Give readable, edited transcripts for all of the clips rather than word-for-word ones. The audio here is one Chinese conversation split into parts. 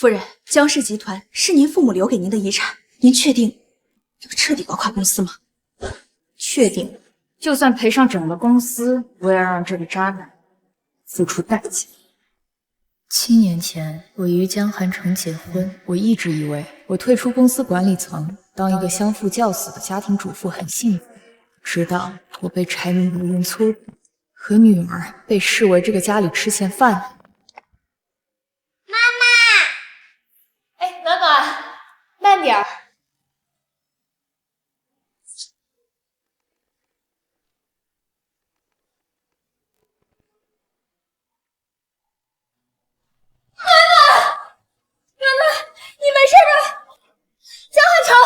夫人，江氏集团是您父母留给您的遗产，您确定要彻底搞垮公司吗？确定，就算赔上整个公司，我也要让这个渣男付出代价。7年前，我与江寒城结婚，我一直以为我退出公司管理层，当一个相夫教子的家庭主妇很幸福。直到我被柴米油盐搓骨，和女儿被视为这个家里吃闲饭的。妈妈，哎，暖暖，慢点儿。你没事吧？江汉城，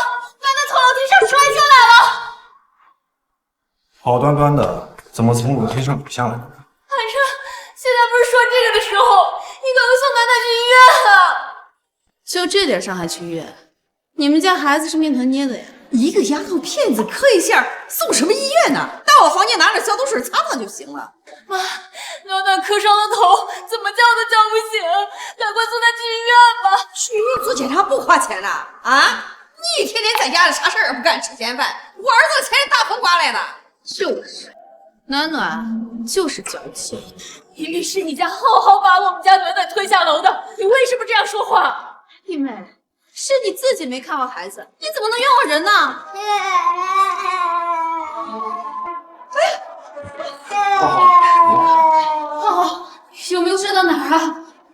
暖暖从楼梯上摔下来了。好端端的，怎么从楼梯上下来了？汉城，现在不是说这个的时候，你赶快送暖暖去医院啊！就这点伤还去医院？你们家孩子是面团捏的呀？一个丫头片子磕一下，送什么医院呢？到我房间拿点消毒水擦擦就行了。妈，暖暖磕伤了头，怎么叫都叫不醒，赶快送她去医院吧。去医院做检查不花钱的啊？你天天在家里啥事儿也不干，吃闲饭，我儿子钱是大风刮来的。就是，暖暖就是娇气。明明是你家浩浩把我们家暖暖推下楼的，你为什么这样说话？弟妹，是你自己没看好孩子，你怎么能怨我人呢？浩，有没有摔到哪儿啊？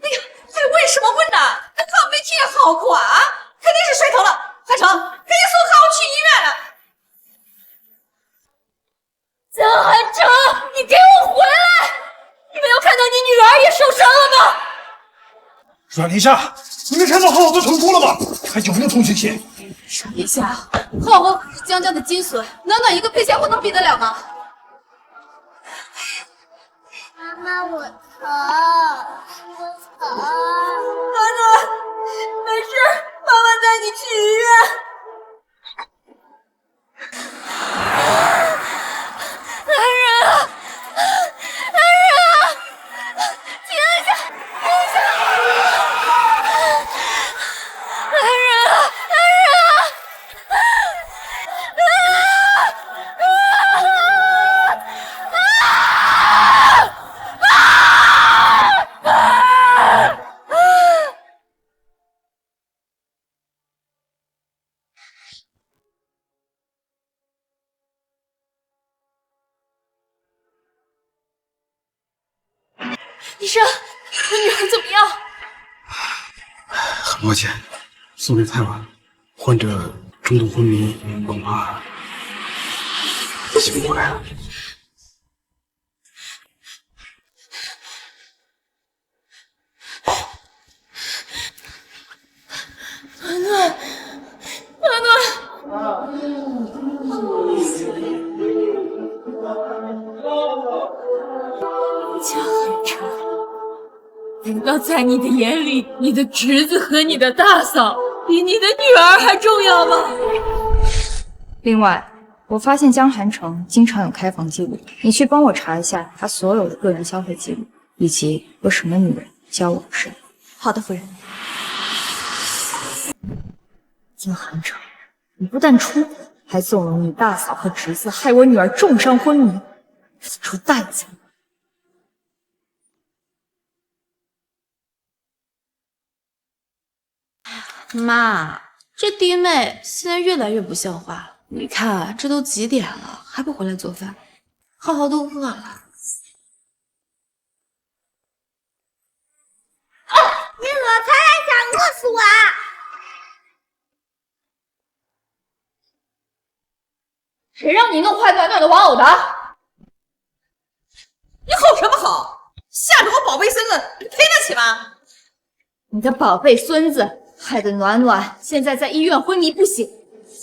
哎呀，还问什么问呢？他没贴好裤啊，肯定是摔头了。汉城，赶紧送浩浩去医院了。江寒城，你给我回来！你没有看到你女儿也受伤了吗？阮林夏，你没看到浩浩都成功了吗？还有没有同情心？阮林夏，浩浩可是江家的金孙，暖暖一个配香货能比得了吗？妈妈，我疼，我疼。暖暖，没事，妈妈带你去医院。男人啊，男人啊，停一下，停一下！男人啊，男人啊！医生，我女儿怎么样？很抱歉，送的太晚了，患者中度昏迷，恐怕醒不过来了。暖暖，暖暖。江寒城，难道在你的眼里，你的侄子和你的大嫂比你的女儿还重要吗？另外，我发现江寒城经常有开房记录，你去帮我查一下他所有的个人消费记录，以及和什么女人交往深。好的，夫人。江寒城，你不但出轨，还纵容你大嫂和侄子，害我女儿重伤昏迷，付出代价。妈，这弟妹现在越来越不像话了。你看，这都几点了，还不回来做饭？浩浩都饿了。你怎么才来想饿死我啊？谁让你弄坏暖暖的玩偶的？你吼什么吼？吓着我宝贝孙子，你赔得起吗？你的宝贝孙子害得暖暖现在在医院昏迷不醒，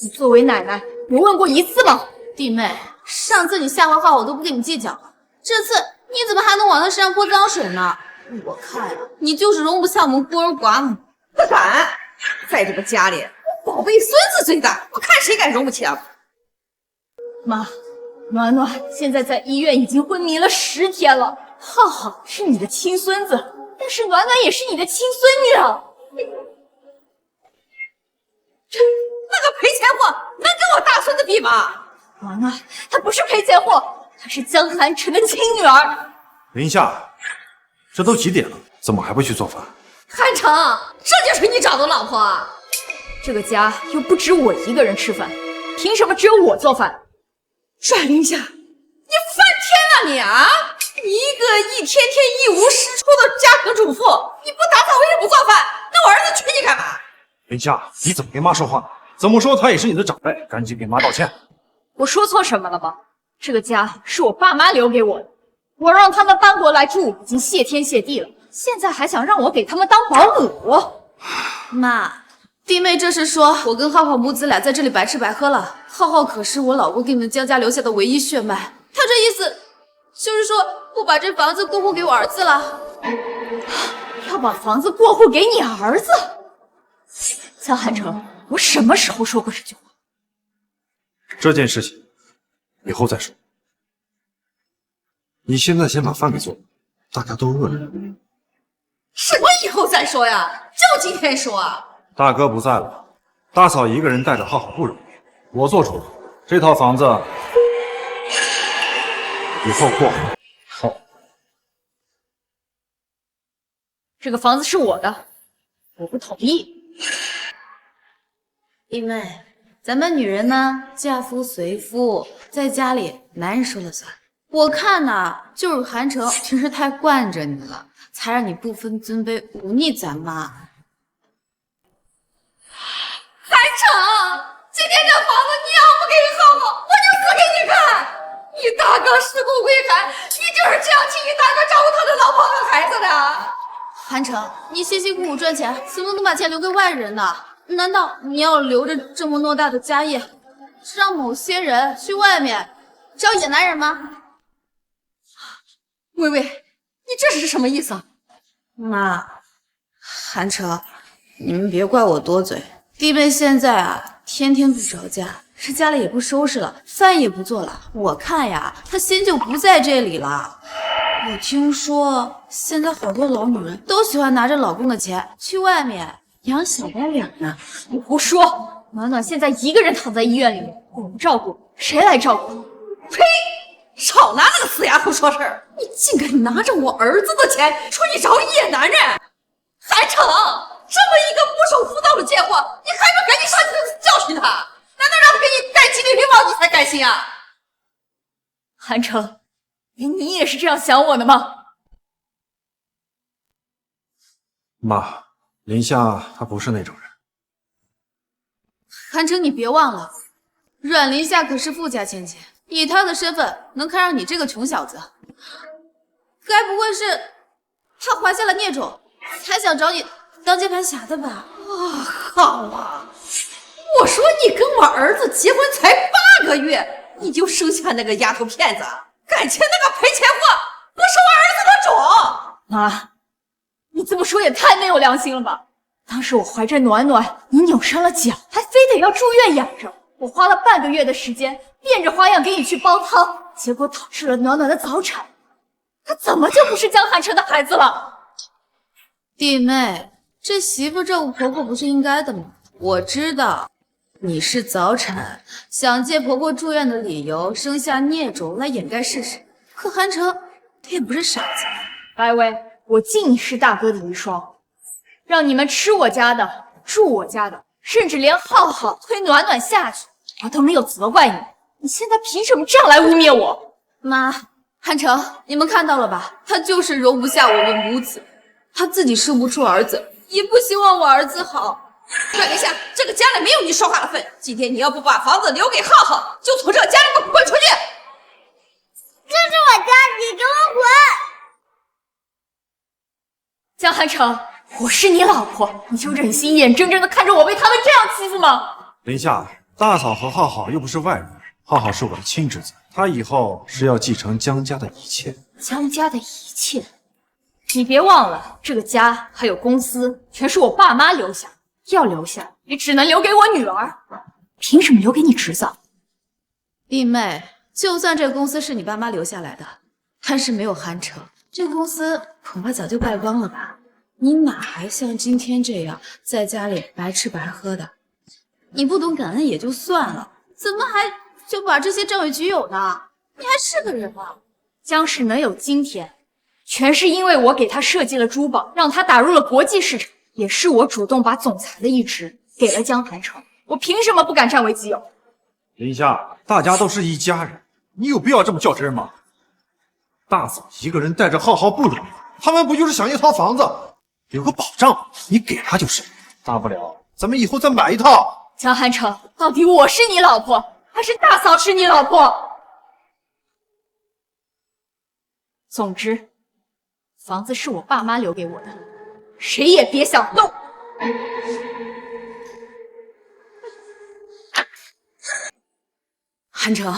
你作为奶奶有问过一次吗？弟妹，上次你吓唬浩浩我都不跟你计较了，这次你怎么还能往他身上泼脏水呢？我看啊，你就是容不下我们孤儿寡母。不敢，在这个家里，我宝贝孙子最大，我看谁敢容不下。妈，暖暖现在在医院已经昏迷了10天了。浩浩是你的亲孙子，但是暖暖也是你的亲孙女啊！我大孙子比吗？妈妈，她不是赔钱货，她是江寒辰的亲女儿。林夏，这都几点了，怎么还不去做饭？韩城，这就是你找的老婆啊？这个家又不止我一个人吃饭，凭什么只有我做饭？阮林夏，你翻天了你啊！你一个一天天一无是处的家庭主妇，你不打扫卫生不做饭，那我儿子娶你干嘛？林夏，你怎么跟妈说话？怎么说他也是你的长辈，赶紧给妈道歉。我说错什么了吗？这个家是我爸妈留给我的，我让他们搬过来住已经谢天谢地了，现在还想让我给他们当保姆？妈，弟妹这是说我跟浩浩母子俩在这里白吃白喝了。浩浩可是我老公给你们江家留下的唯一血脉，他这意思就是说不把这房子过户给我儿子了。要把房子过户给你儿子？江寒城，我什么时候说过这句话？这件事情以后再说。你现在先把饭给做了，大家都饿了。什么以后再说呀？就今天说啊！大哥不在了，大嫂一个人带着浩浩不容易，我做主了，这套房子以后过好。这个房子是我的，我不同意。弟妹，咱们女人呢，嫁夫随夫，在家里男人说了算。我看呐，就是韩城平时太惯着你了，才让你不分尊卑忤逆咱妈。韩城，今天这房子你要不给浩浩，我就死给你看！你大哥尸骨归寒，你就是这样替你大哥照顾他的老婆和孩子的。韩城，你辛辛苦苦赚钱，怎么能把钱留给外人呢？难道你要留着这么偌大的家业，是让某些人去外面找野男人吗？微微，你这是什么意思啊？妈，韩城，你们别怪我多嘴。弟妹现在啊，天天不着家，这家里也不收拾了，饭也不做了。我看呀，她心就不在这里了。我听说现在好多老女人都喜欢拿着老公的钱去外面养小白脸呢。你胡说！暖暖现在一个人躺在医院里面，我不照顾，谁来照顾？呸！少拿那个死丫头说事儿！你竟敢拿着我儿子的钱出去找野男人！韩城，这么一个不守妇道的贱货，你还不赶紧上去教训他？难道让他给你戴金绿绿帽你才甘心啊？韩城，你也是这样想我的吗？妈，林夏她不是那种人。韩城，你别忘了，阮林夏可是富家千金，以她的身份，能看上你这个穷小子？该不会是她怀下了孽种，才想找你当接盘侠的吧？好啊！我说你跟我儿子结婚才8个月，你就生下那个丫头片子，感情那个赔钱货不是我儿子的种。妈，你这么说也太没有良心了吧！当时我怀着暖暖，你扭伤了脚，还非得要住院养着。我花了半个月的时间，变着花样给你去煲汤，结果导致了暖暖的早产。他怎么就不是江寒城的孩子了？弟妹，这媳妇照顾婆婆不是应该的吗？我知道你是早产，想借婆婆住院的理由生下孽种来掩盖事实。可韩城他也不是傻子。白薇，我敬你是大哥的遗孀，让你们吃我家的，住我家的，甚至连浩浩推暖暖下去，我都没有责怪你。你现在凭什么这样来污蔑我？妈，韩城，你们看到了吧？他就是容不下我们母子，他自己生不出儿子，也不希望我儿子好。阮林夏，这个家里没有你说话的份。今天你要不把房子留给浩浩，就从这个家里给我滚出去！这是我家，你给我滚！江寒城，我是你老婆，你就忍心眼睁睁的看着我被他们这样欺负吗？林夏，大嫂和浩浩又不是外人，浩浩是我的亲侄子，他以后是要继承江家的一切。江家的一切，你别忘了，这个家还有公司，全是我爸妈留下，要留下也只能留给我女儿，凭什么留给你侄子？弟妹，就算这公司是你爸妈留下来的，但是没有韩城，这公司恐怕早就败光了吧？你哪还像今天这样在家里白吃白喝的？你不懂感恩也就算了，怎么还就把这些占为己有呢？你还是个人吗？江氏能有今天，全是因为我给他设计了珠宝，让他打入了国际市场，也是我主动把总裁的一职给了江寒城。我凭什么不敢占为己有？林夏，大家都是一家人，你有必要这么较真吗？大嫂一个人带着浩浩不容易，他们不就是想一套房子，有个保障，你给他就是，大不了咱们以后再买一套。江寒城，到底我是你老婆，还是大嫂是你老婆？总之，房子是我爸妈留给我的，谁也别想动。韩城，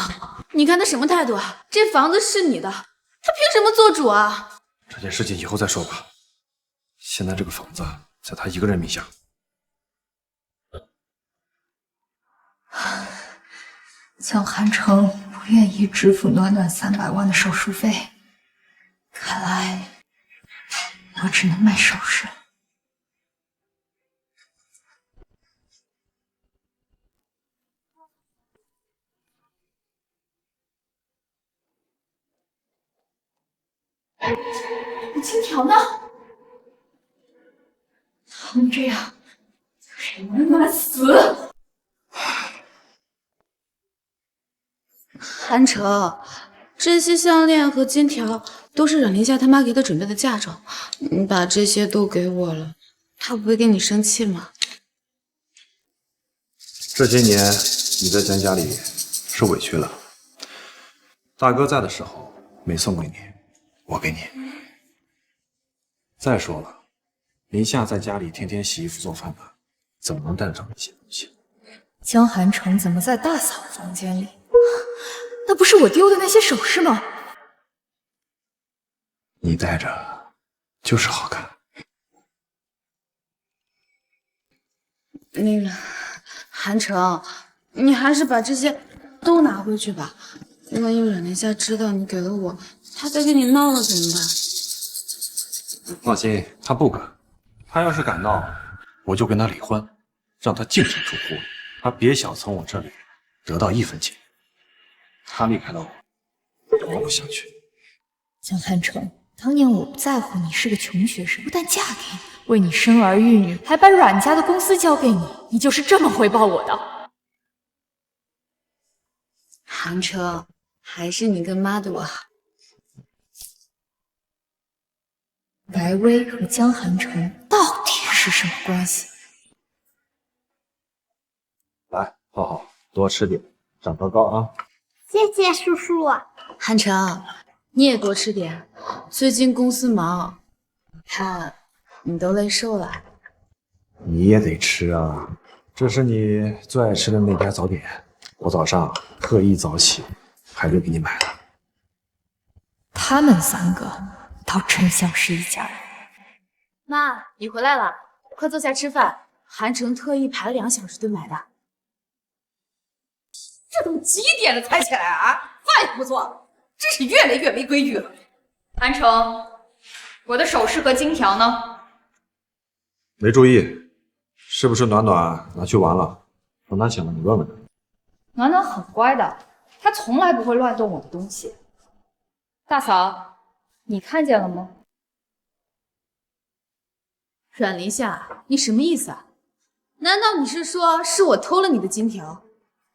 你看他什么态度啊？这房子是你的，他凭什么做主啊？这件事情以后再说吧，现在这个房子在他一个人名下。江寒城不愿意支付暖暖300万的手术费，看来我只能卖首饰了。金条呢？他们这样就是暖暖死。韩城，这些项链和金条都是阮玲夏他妈给他准备的嫁妆，你把这些都给我了，他不会跟你生气吗？这些年你在江家里是委屈了，大哥在的时候没送给你，我给你。再说了，林夏在家里天天洗衣服做饭的，怎么能带得上这些东西？江寒城怎么在大嫂房间里？那不是我丢的那些首饰吗？你戴着就是好看。那个韩城，你还是把这些都拿回去吧，万一阮玲夏知道你给了我，他再跟你闹了怎么办？放心，他不敢。他要是敢闹，我就跟他离婚，让他净身出户，他别想从我这里得到1分钱。他离开了我，活不下去。江寒城，当年我不在乎你是个穷学生，不但嫁给你，为你生儿育女，还把阮家的公司交给你，你就是这么回报我的？韩城，还是你跟妈对我好。白薇和江寒城到底是什么关系？来，浩浩，多吃点，长高高啊！谢谢叔叔。韩城，你也多吃点，最近公司忙，看你都累瘦了。你也得吃啊，这是你最爱吃的那家早点，我早上特意早起排队给你买的。他们3个倒真像是一家人。妈，你回来了，快坐下吃饭。韩城特意排了2小时队买的。这都几点了才起来啊？饭也不做，真是越来越没规矩了。韩城，我的首饰和金条呢？没注意，是不是暖暖拿去玩了？等他醒了你问问他。暖暖很乖的，她从来不会乱动我的东西。大嫂，你看见了吗？阮玲夏，你什么意思啊？难道你是说是我偷了你的金条？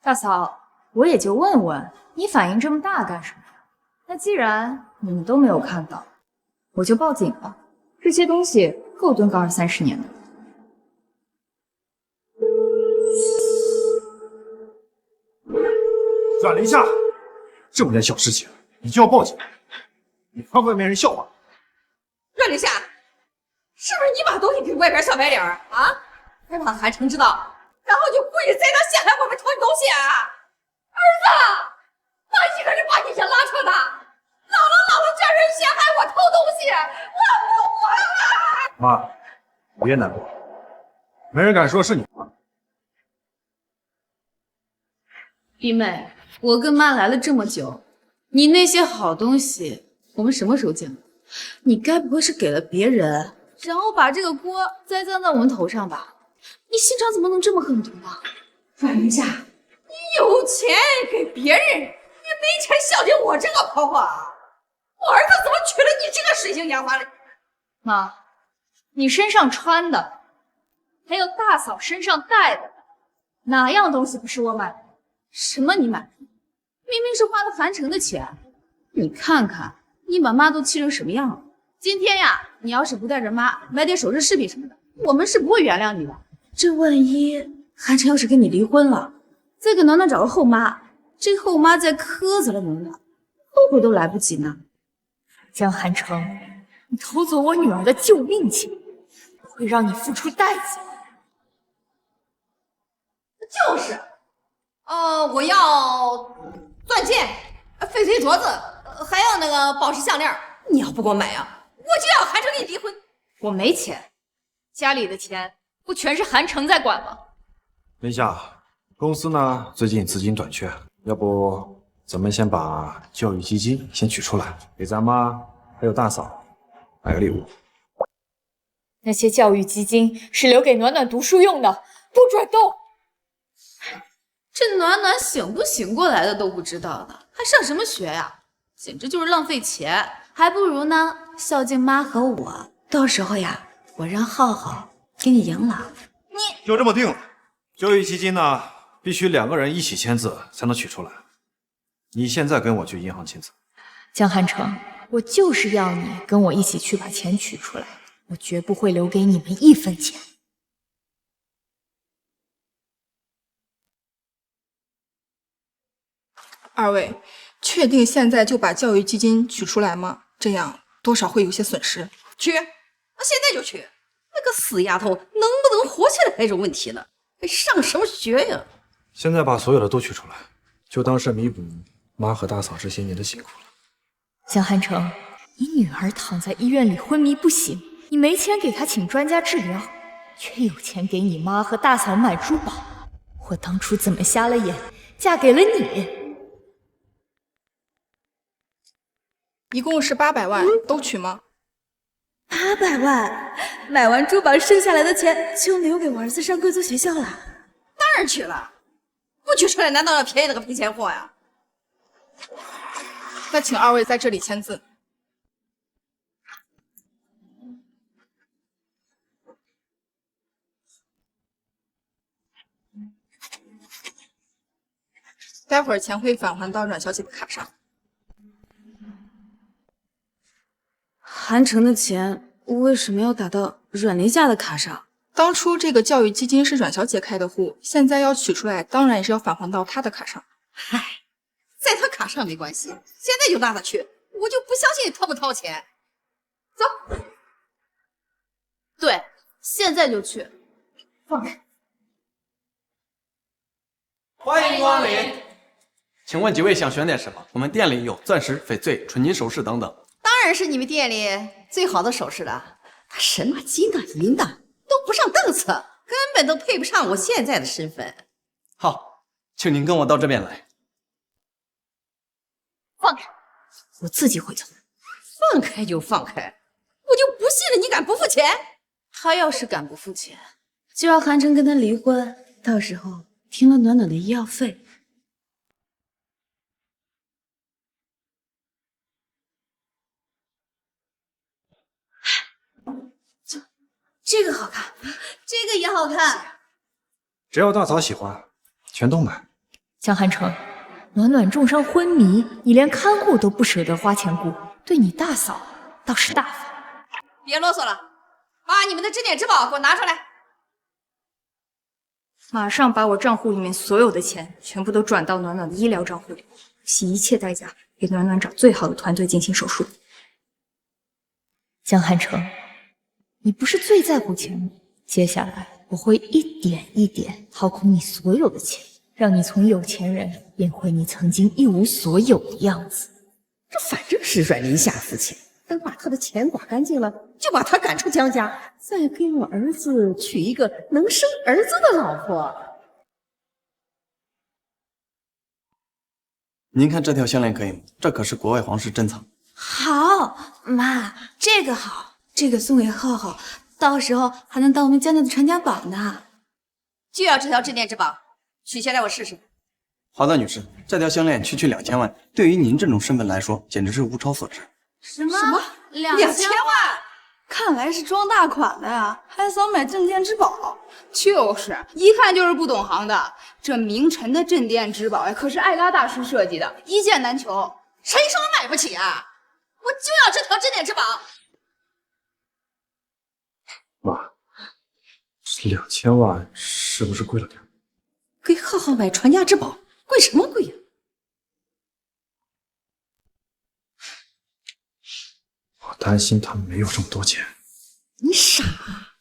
大嫂，我也就问问，你反应这么大干什么呀？那既然你们都没有看到，我就报警了。这些东西够蹲个20-30年的。阮玲夏，这么点小事情你就要报警，你怕外面人笑话？阮玲夏，是不是你把东西给外边小白脸啊？还让韩城知道，然后就故意栽赃陷害我们偷你东西啊？儿子，妈一个人把你先拉扯大，姥姥叫人陷害我偷东西，我啊！妈，你别难过，没人敢说是你妈。弟妹，我跟妈来了这么久，你那些好东西我们什么时候见过？你该不会是给了别人，然后把这个锅栽赃到我们头上吧？你心肠怎么能这么狠毒呢？阮玲夏，你有钱给别人，你没钱孝敬我这个婆婆，我儿子怎么娶了你这个水性杨花的？妈，你身上穿的，还有大嫂身上戴的，哪样东西不是我买的？什么你买的？明明是花了韩城的钱，你看看你把妈都气成什么样了。今天呀，你要是不带着妈买点首饰饰品什么的，我们是不会原谅你的。这万一韩城要是跟你离婚了，再给暖暖找个后妈，这后妈再苛责了暖暖，后悔都来不及呢。江寒城，你偷走我女儿的救命钱，我会让你付出代价。就是，我要钻戒、翡翠镯子，还要那个宝石项链。你要不给我买啊，我就要韩城跟你离婚。我没钱，家里的钱不全是韩城在管吗？林夏，公司呢最近资金短缺，要不咱们先把教育基金先取出来，给咱妈还有大嫂买个礼物。那些教育基金是留给暖暖读书用的，不准动！这暖暖醒不醒过来的都不知道呢，还上什么学呀？简直就是浪费钱，还不如呢孝敬妈和我。到时候呀，我让浩浩给你养老。就这么定了，教育基金呢必须2个人一起签字才能取出来。你现在跟我去银行签字。江汉城，我就是要你跟我一起去把钱取出来，我绝不会留给你们1分钱。二位，确定现在就把教育基金取出来吗？这样多少会有些损失。去，我现在就去。那个死丫头能不能活起来还是问题呢，还上什么学呀？现在把所有的都取出来，就当是弥补妈和大嫂这些年的辛苦了。江汉城，你女儿躺在医院里昏迷不醒，你没钱给她请专家治疗，却有钱给你妈和大嫂买珠宝。我当初怎么瞎了眼，嫁给了你？一共是800万，都取吗？800万，买完珠宝剩下来的钱就留给我儿子上贵族学校了。当然取了，不取出来难道要便宜那个赔钱货呀？那请二位在这里签字。待会儿钱会返还到阮小姐的卡上。韩城的钱为什么要打到阮林夏的卡上？当初这个教育基金是阮小姐开的户，现在要取出来，当然也是要返还到她的卡上。唉，在她卡上没关系，现在就拉她去，我就不相信掏不掏钱。走。对，现在就去。放开。欢迎光临。请问几位想选点什么？我们店里有钻石、翡翠、纯金首饰等等。当然是你们店里最好的首饰了，什么金的银的都不上档次，根本都配不上我现在的身份。好，请您跟我到这边来。放开，我自己会走。放开就放开，我就不信了你敢不付钱。他要是敢不付钱，就让韩城跟他离婚，到时候停了暖暖的医药费。这个好看，这个也好看，只要大嫂喜欢，全都买。江汉城，暖暖重伤昏迷，你连看护都不舍得花钱雇，对你大嫂倒是大方。别啰嗦了，把你们的支点支宝给我拿出来。马上把我账户里面所有的钱全部都转到暖暖的医疗账户里，以一切代价给暖暖找最好的团队进行手术。江汉城，你不是最在乎钱吗？接下来我会一点一点掏空你所有的钱，让你从有钱人变回你曾经一无所有的样子。这反正是阮林夏付钱，等把他的钱刮干净了，就把他赶出江家，再给我儿子娶一个能生儿子的老婆。您看这条项链可以吗？这可是国外皇室珍藏。好，妈，这个好，这个送给浩浩，到时候还能当我们江家的传家宝呢。就要这条镇店之宝，取下来我试试。好的，女士，这条项链区2000万，对于您这种身份来说，简直是物超所值。什么2000 2000万？看来是装大款的呀，还想买镇店之宝。就是，一看就是不懂行的。这明晨的镇店之宝呀，可是艾拉大师设计的，一件难求。谁说我买不起啊？我就要这条镇店之宝。妈，这2000万是不是贵了点？给浩浩买传家之宝，贵什么贵呀？我担心他没有这么多钱。你傻啊！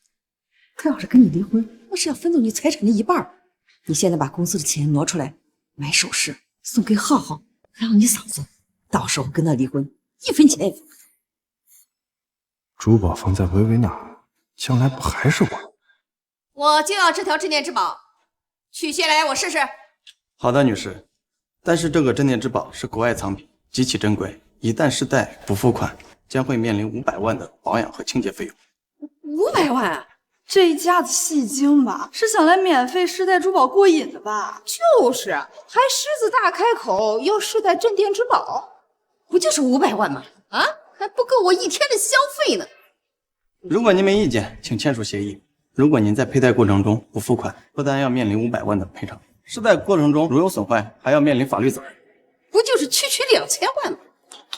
他要是跟你离婚，那是要分走你财产的一半。你现在把公司的钱挪出来买首饰送给浩浩，还有你嫂子，到时候跟他离婚，1分钱也分不。珠宝放在薇薇那，将来不还是我？我就要这条镇店之宝，取下来我试试。好的，女士，但是这个镇店之宝是国外藏品，极其珍贵，一旦失带不付款，将会面临500万的保养和清洁费用。500万啊！这一家子戏精吧，是想来免费试戴珠宝过瘾的吧？就是，还狮子大开口要试戴镇店之宝，不就是500万吗？啊，还不够我1天的消费呢。如果您没意见，请签署协议。如果您在佩戴过程中不付款，不但要面临500万的赔偿，试戴过程中如有损坏，还要面临法律责任。不就是区2000万吗？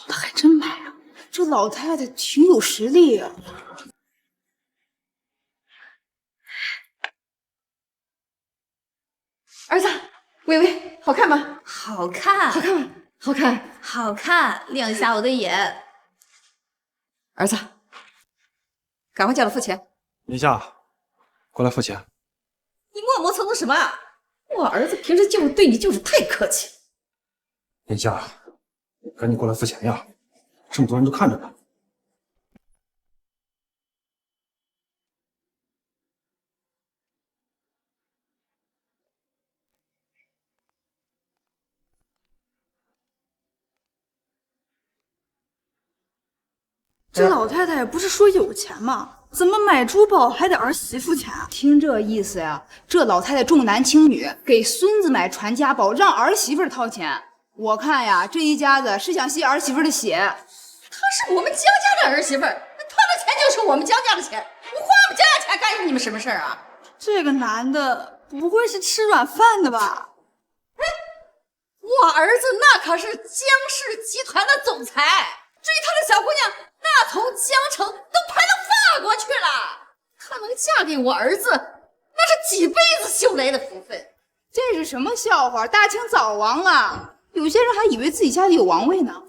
他还真买啊！这老太太挺有实力啊。儿子，微微，好看吗？好看，好看吗？好看，好看，亮一下我的眼。儿子，赶快叫他付钱。林夏，过来付钱。你磨磨蹭蹭什么啊？我儿子平时就是对你就是太客气。林夏，赶紧过来付钱呀！这么多人都看着呢。这老太太不是说有钱吗？怎么买珠宝还得儿媳妇钱啊？听这意思呀，这老太太重男轻女，给孙子买传家宝，让儿媳妇掏钱。我看呀，这一家子是想吸儿媳妇的血。她是我们江家的儿媳妇，她的钱就是我们江家的钱，我花我们江家钱干你们什么事儿啊？这个男的不会是吃软饭的吧？我儿子那可是江氏集团的总裁，追他的小姑娘那从江城都排到法国去了，她能嫁给我儿子，那是几辈子修来的福分。这是什么笑话？大清早亡啊！有些人还以为自己家里有王位呢。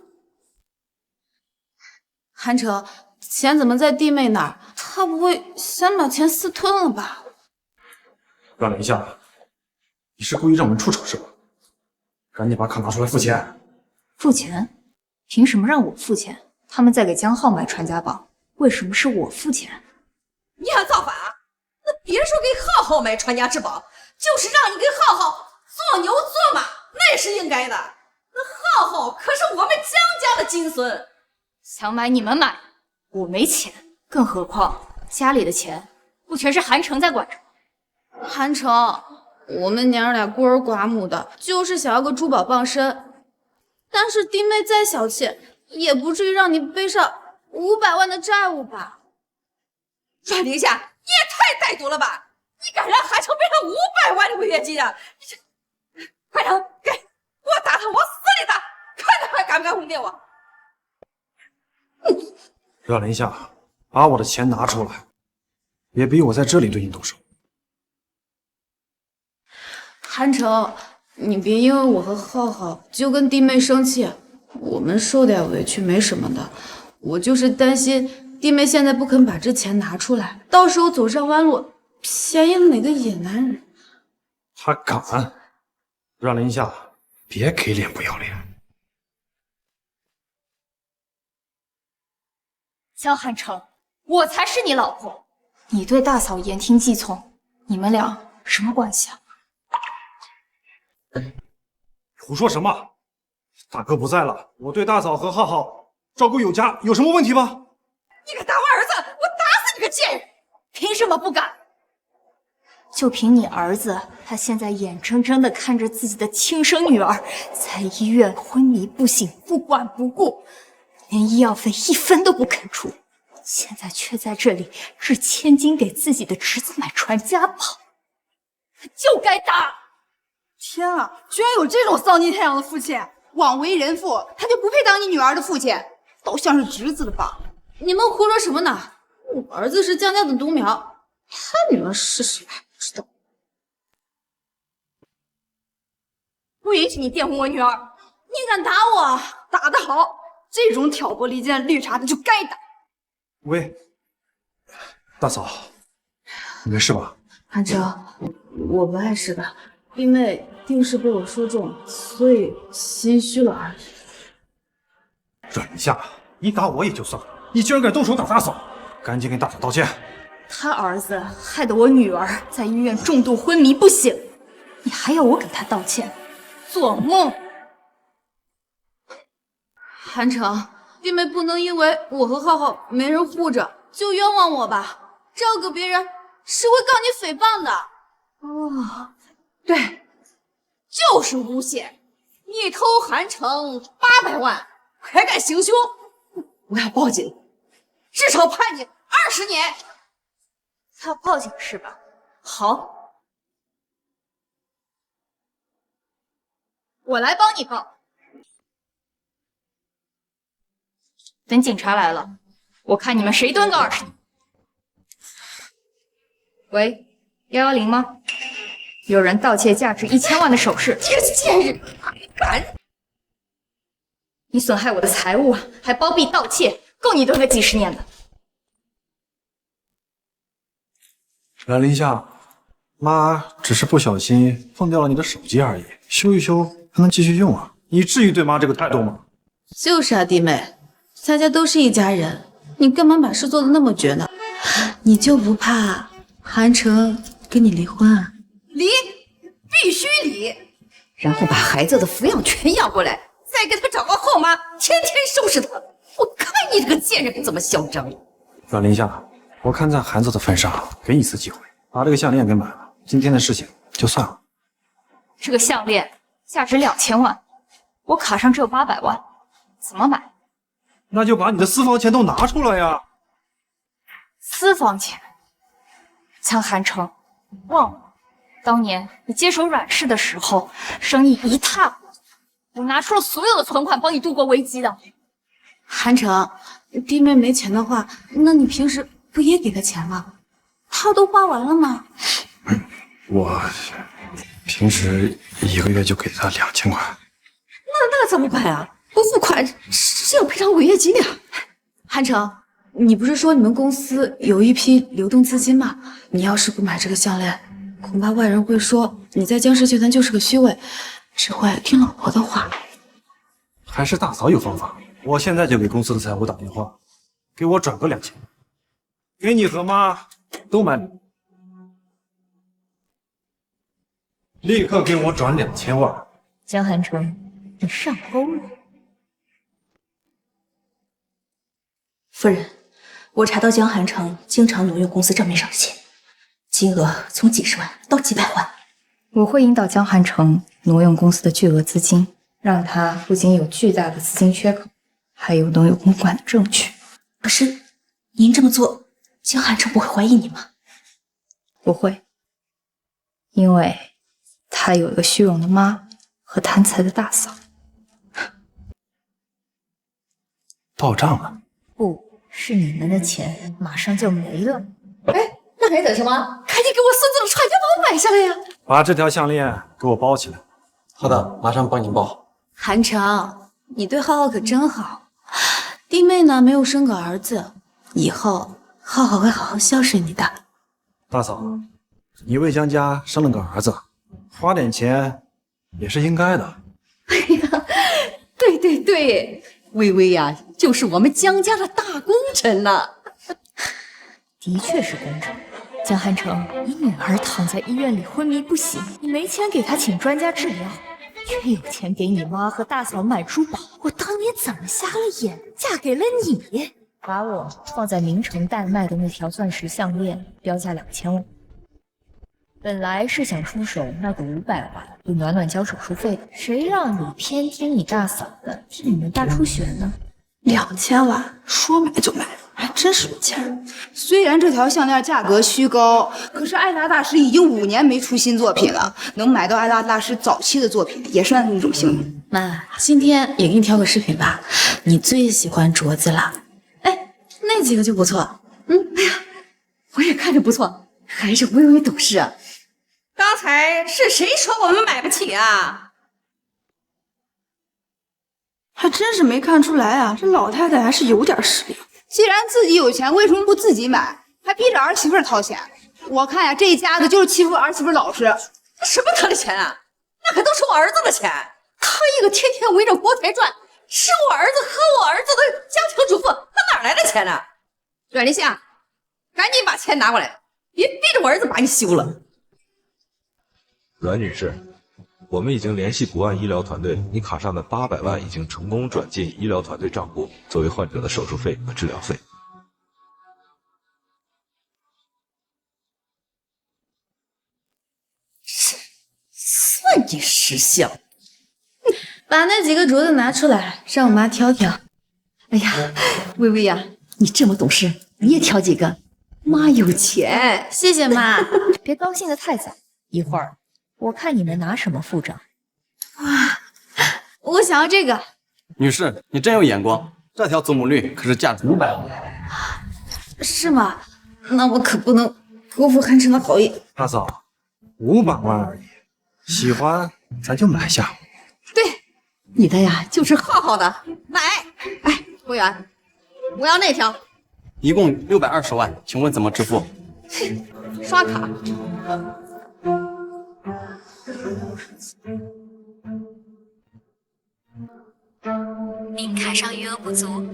韩城，钱怎么在弟妹那儿？他不会想把钱私吞了吧？让林夏，你是故意让我们出丑是吧？赶紧把卡拿出来付钱。付钱？凭什么让我付钱？他们在给江浩买传家宝，为什么是我付钱？你想造反啊？那别说给浩浩买传家之宝，就是让你给浩浩做牛做马，那也是应该的。那浩浩可是我们江家的金孙，想买你们买，我没钱，更何况家里的钱不全是韩城在管着。韩城，我们娘俩孤儿寡母的，就是想要个珠宝傍身，但是弟妹再小气，也不至于让你背上500万的债务吧？阮玲夏，你也太歹毒了吧！你敢让韩城背上500万的违约金啊！你这，快点给我打他，往死里打，看他还敢不敢哄骗我！让林夏把我的钱拿出来，别逼我在这里对你动手。韩城，你别因为我和浩浩就跟弟妹生气，我们受点委屈没什么的。我就是担心弟妹现在不肯把这钱拿出来，到时候走上弯路，便宜了哪个野男人。他敢！让林夏别给脸不要脸。江汉城，我才是你老婆，你对大嫂言听计从，你们俩什么关系啊？胡说什么？大哥不在了，我对大嫂和浩浩照顾有加，有什么问题吗？你敢打我儿子，我打死你个贱人！凭什么不敢？就凭你儿子，他现在眼睁睁地看着自己的亲生女儿在医院昏迷不醒，不管不顾，连医药费1分都不肯出，现在却在这里掷千金给自己的侄子买传家宝，他就该打！天啊，居然有这种丧尽天良的父亲！枉为人父，他就不配当你女儿的父亲，都像是侄子的吧？你们胡说什么呢？我儿子是江家的独苗，他女儿是谁还不知道。不允许你玷污我女儿！你敢打我？打得好，这种挑拨离间的绿茶，你就该打。喂，大嫂，你没事吧？韩哲，我不碍事的，弟妹定是被我说中，所以心虚了而已。忍一下，你打我也就算了，你居然敢动手打大嫂，赶紧跟大嫂道歉。他儿子害得我女儿在医院重度昏迷不醒，你还要我给他道歉？做梦！韩城，弟妹不能因为我和浩浩没人护着就冤枉我吧？照顾别人，谁会告你诽谤的？哦，对，就是诬陷！你偷韩城800万，还敢行凶！我要报警，至少判你20年！要报警是吧？好，我来帮你报。等警察来了，我看你们谁蹲个20年。喂，110吗？有人盗窃价值1000万的首饰。这个贱人还敢！你损害我的财物，还包庇盗窃，够你蹲个几十年的。兰陵夏，妈只是不小心碰掉了你的手机而已，修一修还能继续用啊。你至于对妈这个态度吗？就是啊，弟妹，大家都是一家人，你干嘛把事做得那么绝呢？你就不怕韩城跟你离婚啊？离，必须离，然后把孩子的抚养权要过来，再给他找个后妈，天天收拾他。我看你这个贱人怎么嚣张！兰陵夏，我看在孩子的份上，给你一次机会，把这个项链给买了，今天的事情就算了。这个项链价值2000万，我卡上只有800万，怎么买？那就把你的私房钱都拿出来呀！私房钱？江寒城，忘了当年你接手阮氏的时候，生意一塌糊涂，我拿出了所有的存款帮你度过危机的。韩城，弟妹没钱的话，那你平时不也给她钱吗？她都花完了吗？我平时1个月就给他2000块。那怎么办啊？不付款是要赔偿违约金的呀。韩城，你不是说你们公司有一批流动资金吗？你要是不买这个项链，恐怕外人会说你在江氏集团就是个虚伪，只会听老婆的话。还是大嫂有方法，我现在就给公司的财务打电话，给我转个2000，给你和妈都买礼物，立刻给我转2000万。江寒城，你上钩了。夫人，我查到江寒城经常挪用公司账面上的钱，金额从几十万到几百万。我会引导江寒城挪用公司的巨额资金，让他不仅有巨大的资金缺口，还有能有公款的证据。可是，您这么做，江寒城不会怀疑你吗？不会，因为他有一个虚荣的妈和贪财的大嫂。到账了？不是你们的钱马上就没了。哎，那还等什么？赶紧给我孙子的传家宝买下来呀！把这条项链给我包起来。好的，马上帮你包。韩城，你对浩浩可真好。弟妹呢，没有生个儿子，以后浩浩会好好孝顺你的。大嫂，你为江家生了个儿子，花点钱也是应该的。哎呀，对对对，微微呀，就是我们江家的大功臣呐。的确是功臣。江寒城，你女儿躺在医院里昏迷不醒，你没钱给她请专家治疗，却有钱给你妈和大嫂买珠宝。我当年怎么瞎了眼，嫁给了你？把我放在明城代卖的那条钻石项链标价2000万，本来是想出手那个500万给暖暖交手术费的，谁让你偏听你大嫂的，替你们大出血呢？2000万，说买就买，还真是有钱。虽然这条项链价格虚高，可是艾达大师已经5年没出新作品了，能买到艾达大师早期的作品，也算是一种幸运。妈，今天也给你挑个饰品吧，你最喜欢镯子了。哎，那几个就不错。哎呀，我也看着不错，还是微微懂事啊。刚才是谁说我们买不起啊？还真是没看出来啊，这老太太还是有点实力。既然自己有钱，为什么不自己买，还逼着儿媳妇掏钱？我看呀，这一家子就是欺负儿媳妇老实。什么他的钱啊？那可都是我儿子的钱。他一个天天围着锅台转，是我儿子和我儿子的家庭主妇，他哪来的钱呢？阮丽夏，赶紧把钱拿过来，别逼着我儿子把你休了。阮女士，我们已经联系博安医疗团队，你卡上的800万已经成功转进医疗团队账户，作为患者的手术费和治疗费。算你识相。把那几个镯子拿出来，让我妈挑挑。哎呀，微微呀，你这么懂事，你也挑几个。妈有钱，谢谢妈。别高兴得太早，一会儿我看你们拿什么付账。哇，我想要这个。女士，你真有眼光，这条祖母绿可是价值500万。是吗？那我可不能辜负韩城的好意。大嫂，500万而已，喜欢咱就买下。对，你的呀就是浩浩的，买。哎，服务员，我要那条。一共620万，请问怎么支付？刷卡。您卡上余额不足。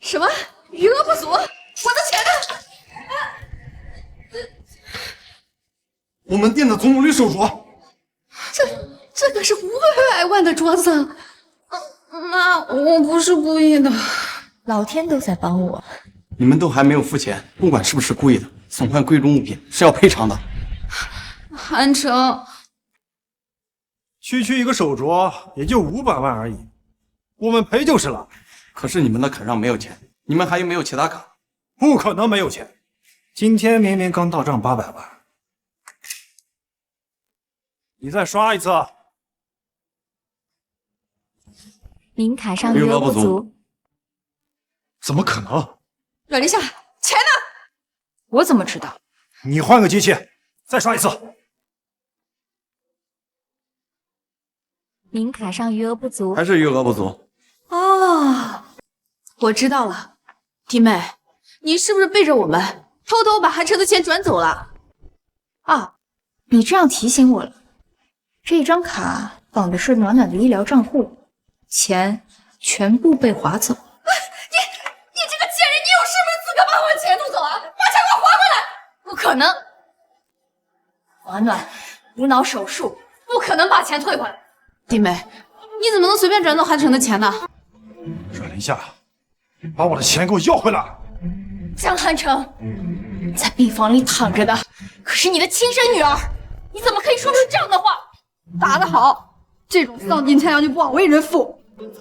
什么？余额不足？我的钱呢？我们店的祖母绿手镯，这可是500万的镯子。妈，我不是故意的，老天都在帮我。你们都还没有付钱，不管是不是故意的，损坏贵重物品是要赔偿的。韩城，区区一个手镯也就500万而已，我们赔就是了。可是你们的卡上没有钱，你们还有没有其他卡？不可能没有钱，今天明明刚到账800万。你再刷一次。您卡上余额不足。怎么可能？阮丽夏，钱呢？我怎么知道？你换个机器，再刷一次。您卡上余额不足。还是余额不足。哦，我知道了，弟妹，你是不是背着我们偷偷把韩城的钱转走了？啊，你这样提醒我了。这张卡绑的是暖暖的医疗账户，钱全部被划走。你这个贱人，你有什么资格把我钱弄走啊？把钱给我还回来！不可能，暖暖无脑手术，不可能把钱退回来。弟妹，你怎么能随便转走韩城的钱呢？阮林夏，把我的钱给我要回来！江寒城在病房里躺着的可是你的亲生女儿，你怎么可以说出这样的话？打得好，这种丧尽天良就不枉为人父。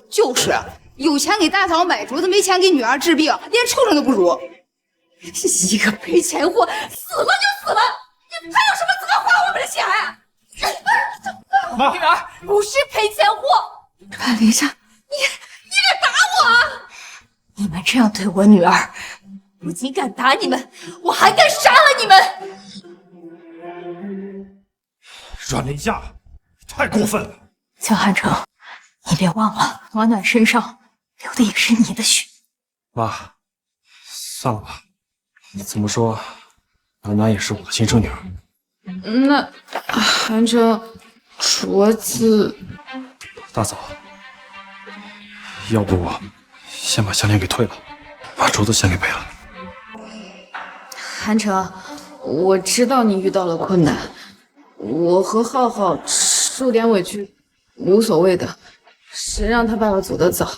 就是有钱给大嫂买镯子，没钱给女儿治病，连畜生都不如。一个赔钱货，死了就死了，你还有什么资格花我们的钱？妈，女儿不是赔钱货。阮林夏，你敢打我啊？你们这样对我女儿，不仅敢打你们，我还敢杀了你们！阮林夏，太过分了！江寒城，你别忘了，暖暖身上流的也是你的血。妈，算了吧，怎么说，暖暖也是我的亲生女儿。那韩城，镯子，大嫂，要不我先把项链给退了，把镯子先给赔了。韩城，我知道你遇到了困难，我和浩浩受点委屈无所谓的，谁让他爸爸走得早，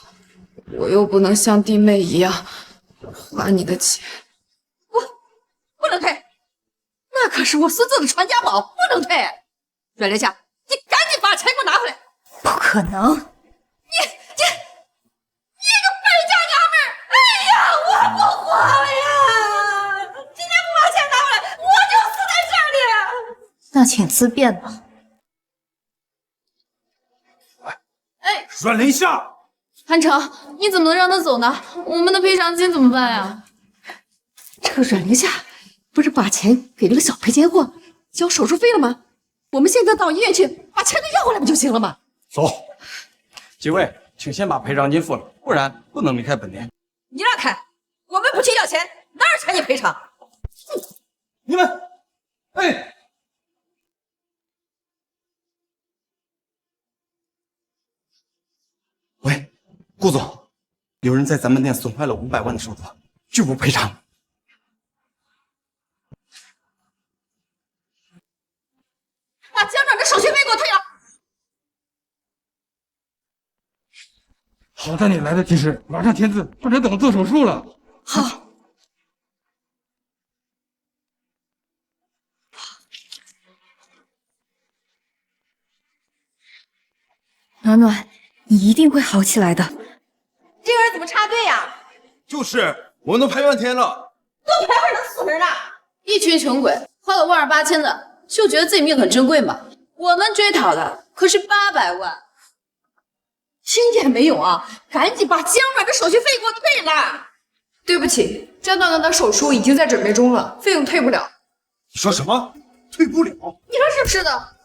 我又不能像弟妹一样花你的钱。不能赔，那可是我孙子的传家宝，不能退。阮玲夏，你赶紧把钱给我拿回来！不可能！你个败家娘们儿！哎呀，我不活了呀！今天不把钱拿回来，我就死在这里。那请自便吧。阮玲夏，韩城，你怎么能让他走呢？我们的赔偿金怎么办呀？这个阮玲夏不是把钱给了个小赔钱货，交手术费了吗？我们现在到医院去把钱给要回来不就行了吗？走。几位，请先把赔偿金付了，不然不能离开本店。你让开！我们不去要钱，哪有钱你赔偿？你们，哎，喂，顾总，有人在咱们店损坏了500万的手镯，拒不赔偿。把江转的手续费给我退了。好在你来得及时，马上签字，不然等做手术了。好。暖暖，你一定会好起来的。这个人怎么插队呀？就是我们都排半天了，多排会儿能死人呢。一群穷鬼花了1.8千的，就觉得自己命很珍贵嘛。我们追讨的可是800万，听见没有啊？赶紧把江转的手续费给我退了。对不起，江段的手术已经在准备中了，费用退不了。你说什么？退不了？你说是不是的？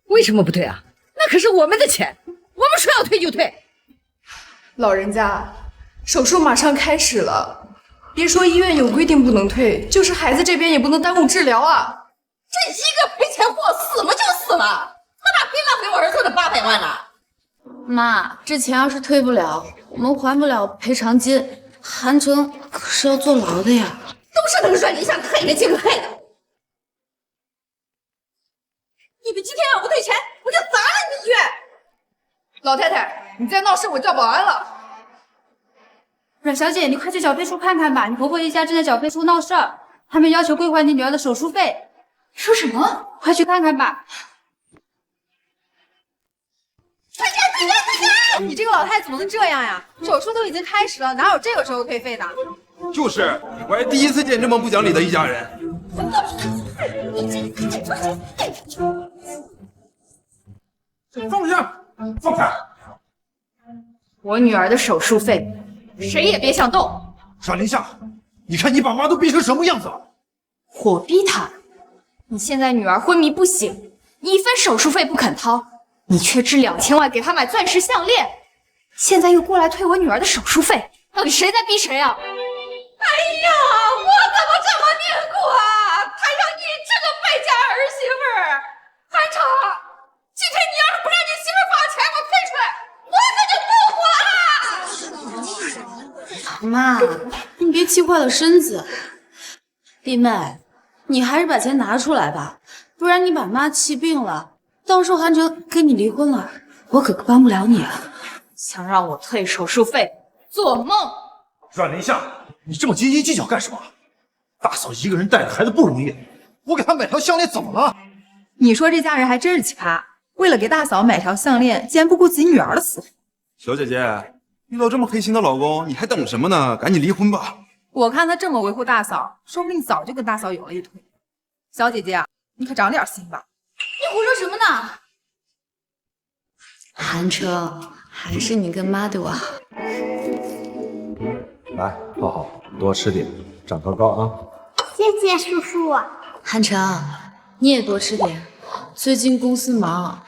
为什么不退啊？那可是我们的钱，我们说要退就退。老人家，手术马上开始了，别说医院有规定不能退，就是孩子这边也不能耽误治疗啊。这一个赔钱货死了就死了，他哪配浪费我儿子的800万呢？妈，这钱要是退不了，我们还不了赔偿金，韩城可是要坐牢的呀。都是那个阮玲夏害人精害的。你们今天要不退钱，我就砸了你们医院！老太太，你再闹事，我叫保安了。阮小姐，你快去缴费处看看吧，你婆婆一家正在缴费处闹事儿，他们要求归还你女儿的手术费。说什么？快去看看吧。退钱！退钱！退钱！你这个老太太怎么能这样呀？手术都已经开始了，哪有这个时候退费的？就是，我还第一次见这么不讲理的一家人。放下！放开！我女儿的手术费，谁也别想动。阮玲夏，你看你把妈都逼成什么样子了？我逼她。你现在女儿昏迷不醒，你1分手术费不肯掏，你却支2000万给她买钻石项链，现在又过来退我女儿的手术费，到底谁在逼谁啊？哎呀，我怎么这么命苦啊！还让你这个败家儿媳妇儿！韩城，今天你要是不让你媳妇把钱给我退出来，我可就不活了！妈，你别气坏了身子。弟妹，你还是把钱拿出来吧，不然你把妈气病了，到时候韩城跟你离婚了，我可帮不了你啊。想让我退手术费，做梦！阮玲夏，你这么斤斤计较干什么？大嫂一个人带着孩子不容易，我给她买条项链怎么了？你说这家人还真是奇葩，为了给大嫂买条项链，竟然不顾自己女儿的死活。小姐姐，遇到这么黑心的老公，你还等什么呢？赶紧离婚吧！我看他这么维护大嫂，说不定早就跟大嫂有了一腿。小姐姐啊，你可长点心吧！你胡说什么呢？韩城，还是你跟妈对我好。来，浩浩，多吃点，长高高啊！谢谢叔叔。韩城，你也多吃点，最近公司忙，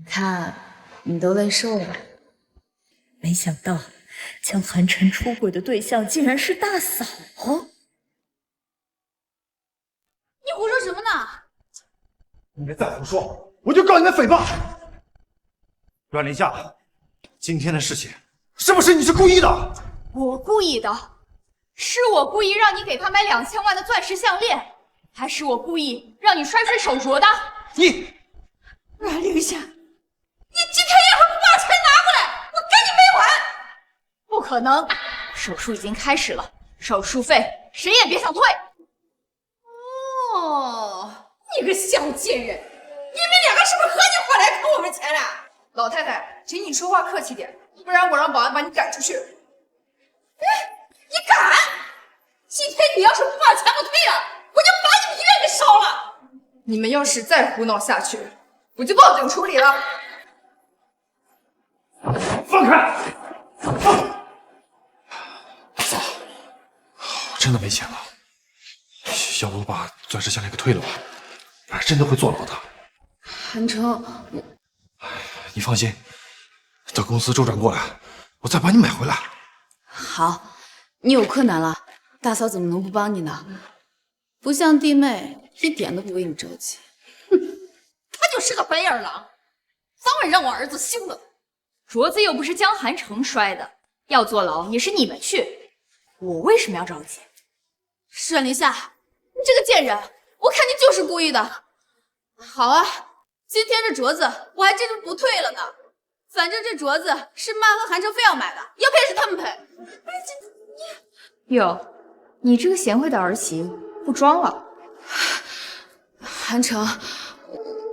看你都累瘦了。没想到江寒晨出轨的对象竟然是大嫂。你胡说什么呢？你们再胡说，我就告你们诽谤！阮玲夏，今天的事情是不是你是故意的？我故意的，是我故意让你给他买2000万的钻石项链，还是我故意让你摔碎手镯的？你，阮玲夏，你今天要是不把钱拿过来，我跟你没完！不可能，手术已经开始了，手术费谁也别想退。哦，你个小贱人，你们两个是不是合起伙来坑我们钱了？老太太，请你说话客气点，不然我让保安把你赶出去。哎，你敢？今天你要是不把钱给我退了，我就把你们医院给烧了！你们要是再胡闹下去，我就报警处理了。放开！嫂，我真的没钱了，要不我把钻石项链给退了吧？不然真的会坐牢的。韩城，你放心，等公司周转过来，我再把你买回来。好，你有困难了，大嫂怎么能不帮你呢？不像弟妹，一点都不为你着急。他就是个白眼狼，早晚让我儿子休了。镯子又不是江寒城摔的，要坐牢也是你们去，我为什么要着急？阮林夏，你这个贱人，我看你就是故意的。好啊，今天这镯子我还真就不退了呢。反正这镯子是妈和韩城非要买的，要赔是他们赔。哟，你这个贤惠的儿媳不装了。韩城，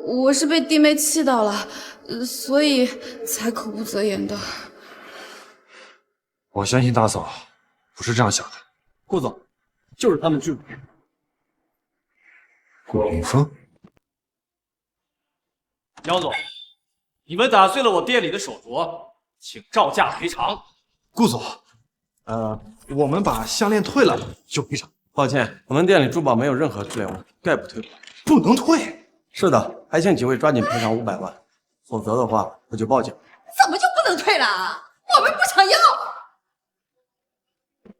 我是被弟妹气到了，所以才口不择言的。我相信大嫂不是这样想的。顾总，就是他们拒不。顾凌风，江总，你们打碎了我店里的手镯，请照价赔偿。顾总，我们把项链退了就赔偿。抱歉，我们店里珠宝没有任何质量，概不退。不能退？是的，还请几位抓紧赔偿500万，否则的话我就报警。怎么就不能退了？我们不想要，必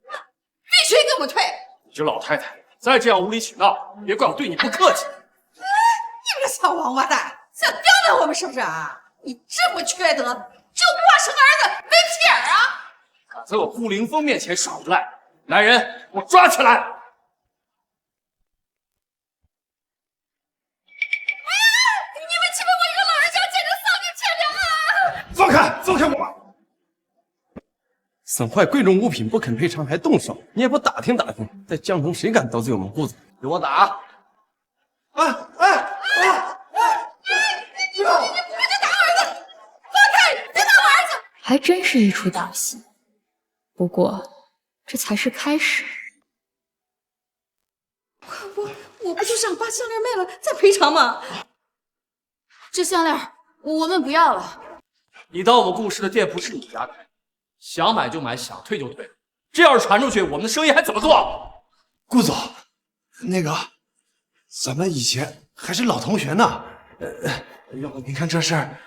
须给我们退！你这老太太，再这样无理取闹，别怪我对你不客气。你个小王八蛋，想刁难我们是不是啊？你这么缺德，就不怕生儿子没屁眼啊？敢在我顾凌风面前耍无赖，来人，给我抓起来！你们欺负我一个老人家，简直丧尽天良啊！放开，放开我！损坏贵重物品不肯赔偿还动手，你也不打听打听，在江城谁敢得罪我们顾总？给我打！你不就打我儿子？放开！别打我儿子！还真是一出大戏，不过这才是开始。我不就想把项链卖了再赔偿吗？这项链我们不要了。你当我们顾氏的店铺是你家开的，想买就买，想退就退，这要是传出去，我们的生意还怎么做？顾总，那个，咱们以前还是老同学呢。要不您看这事儿，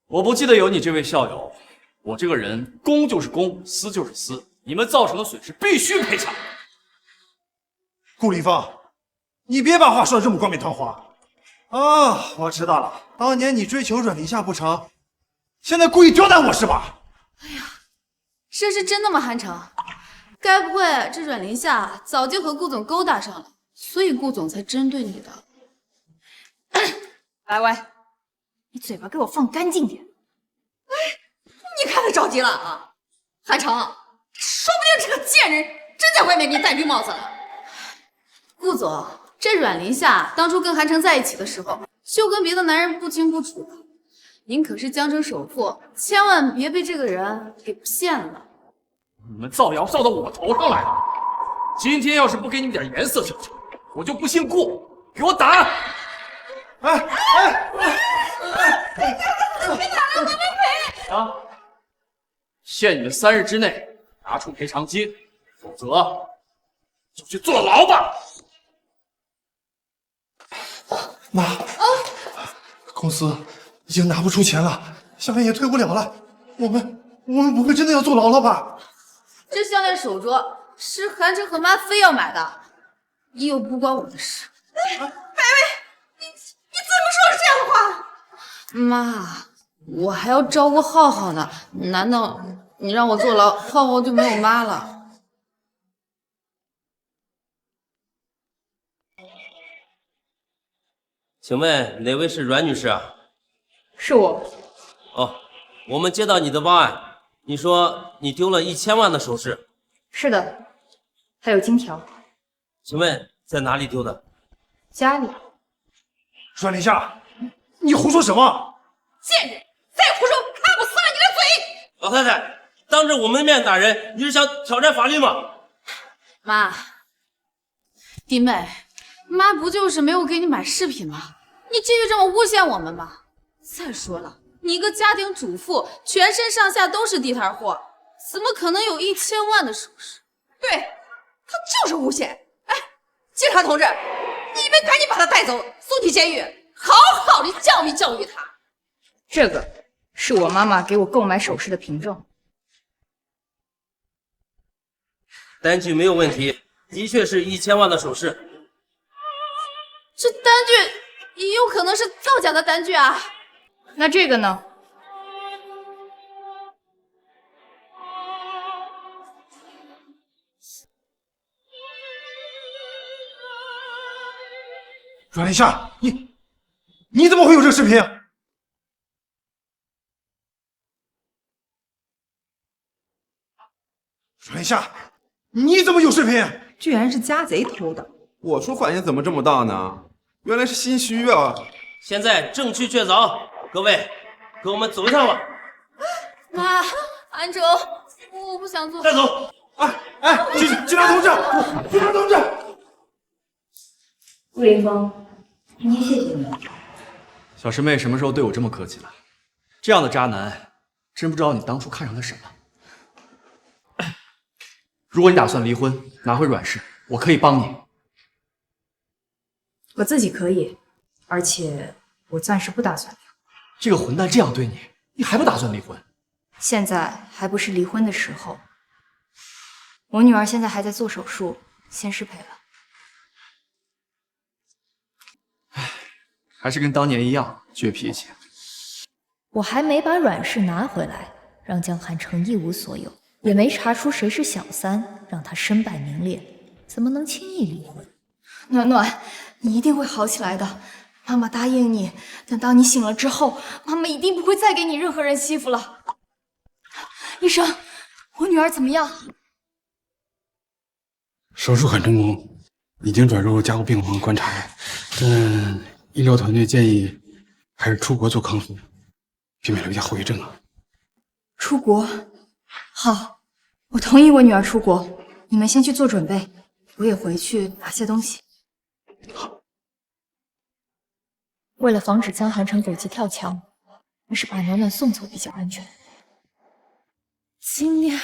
我不记得有你这位校友。我这个人公就是公，私就是私，你们造成的损失必须赔偿。顾凌风，你别把话说的这么冠冕堂皇啊！我知道了，当年你追求阮玲夏不成，现在故意刁难我是吧？哎呀，这是真的吗？韩城，该不会这阮玲夏早就和顾总勾搭上了，所以顾总才针对你的？歪歪，你嘴巴给我放干净点！你看他着急了啊！韩城，说不定这个贱人真在外面给你戴绿帽子了。顾总，这阮玲夏当初跟韩城在一起的时候，就跟别的男人不清不楚的。您可是江城首富，千万别被这个人给骗了。你们造谣造到我头上来了，今天要是不给你们点颜色瞧瞧，我就不姓顾！给我打！别打了，我们赔！啊！限你们3日之内拿出赔偿金，否则就去坐牢吧。妈，公司已经拿不出钱了，项链也退不了了，我们不会真的要坐牢了吧？这项链手镯是韩城和妈非要买的，又不关我的事。白薇，你怎么说这样的话？妈，我还要照顾浩浩呢，难道你让我坐牢，浩浩就没有妈了？请问哪位是阮女士啊？是我。哦，我们接到你的报案，你说你丢了1000万的首饰。是的，还有金条。请问在哪里丢的？家里。阮玲夏，你胡说什么？贱人，再胡说，看我撕了你的嘴！老太太，当着我们的面打人，你是想挑战法律吗？妈，弟妹，妈不就是没有给你买饰品吗？你继续这么诬陷我们吧。再说了，你一个家庭主妇，全身上下都是地摊货，怎么可能有1000万的首饰？对，他就是诬陷。哎，警察同志，你们赶紧把他带走，送进监狱，好好的教育教育他。这个是我妈妈给我购买首饰的凭证。单据没有问题，的确是1000万的首饰。这单据也有可能是造假的单据啊。那这个呢？阮玲夏，你怎么会有这个视频？阮玲夏，你怎么有视频？居然是家贼偷的！我说反应怎么这么大呢？原来是心虚啊！现在证据确凿，各位，跟我们走一趟吧。妈，安哲，我不想做。带走！警察同志，警察同志！顾凌风，今天谢谢你。小师妹什么时候对我这么客气了？这样的渣男，真不知道你当初看上他什么。如果你打算离婚，拿回阮氏，我可以帮你。我自己可以，而且我暂时不打算离婚。这个混蛋这样对你，你还不打算离婚？现在还不是离婚的时候。我女儿现在还在做手术，先失陪了。还是跟当年一样倔脾气。我还没把阮氏拿回来，让江寒城一无所有，也没查出谁是小三，让他身败名裂，怎么能轻易离婚？暖暖，你一定会好起来的。妈妈答应你，等到你醒了之后，妈妈一定不会再给你任何人欺负了。医生，我女儿怎么样？手术很成功，已经转入加护病房观察了，但医疗团队建议还是出国做康复，避免留下后遗症啊。出国？好，我同意我女儿出国。你们先去做准备，我也回去拿些东西。好。为了防止江寒城狗急跳墙，还是把暖暖送走比较安全。今年，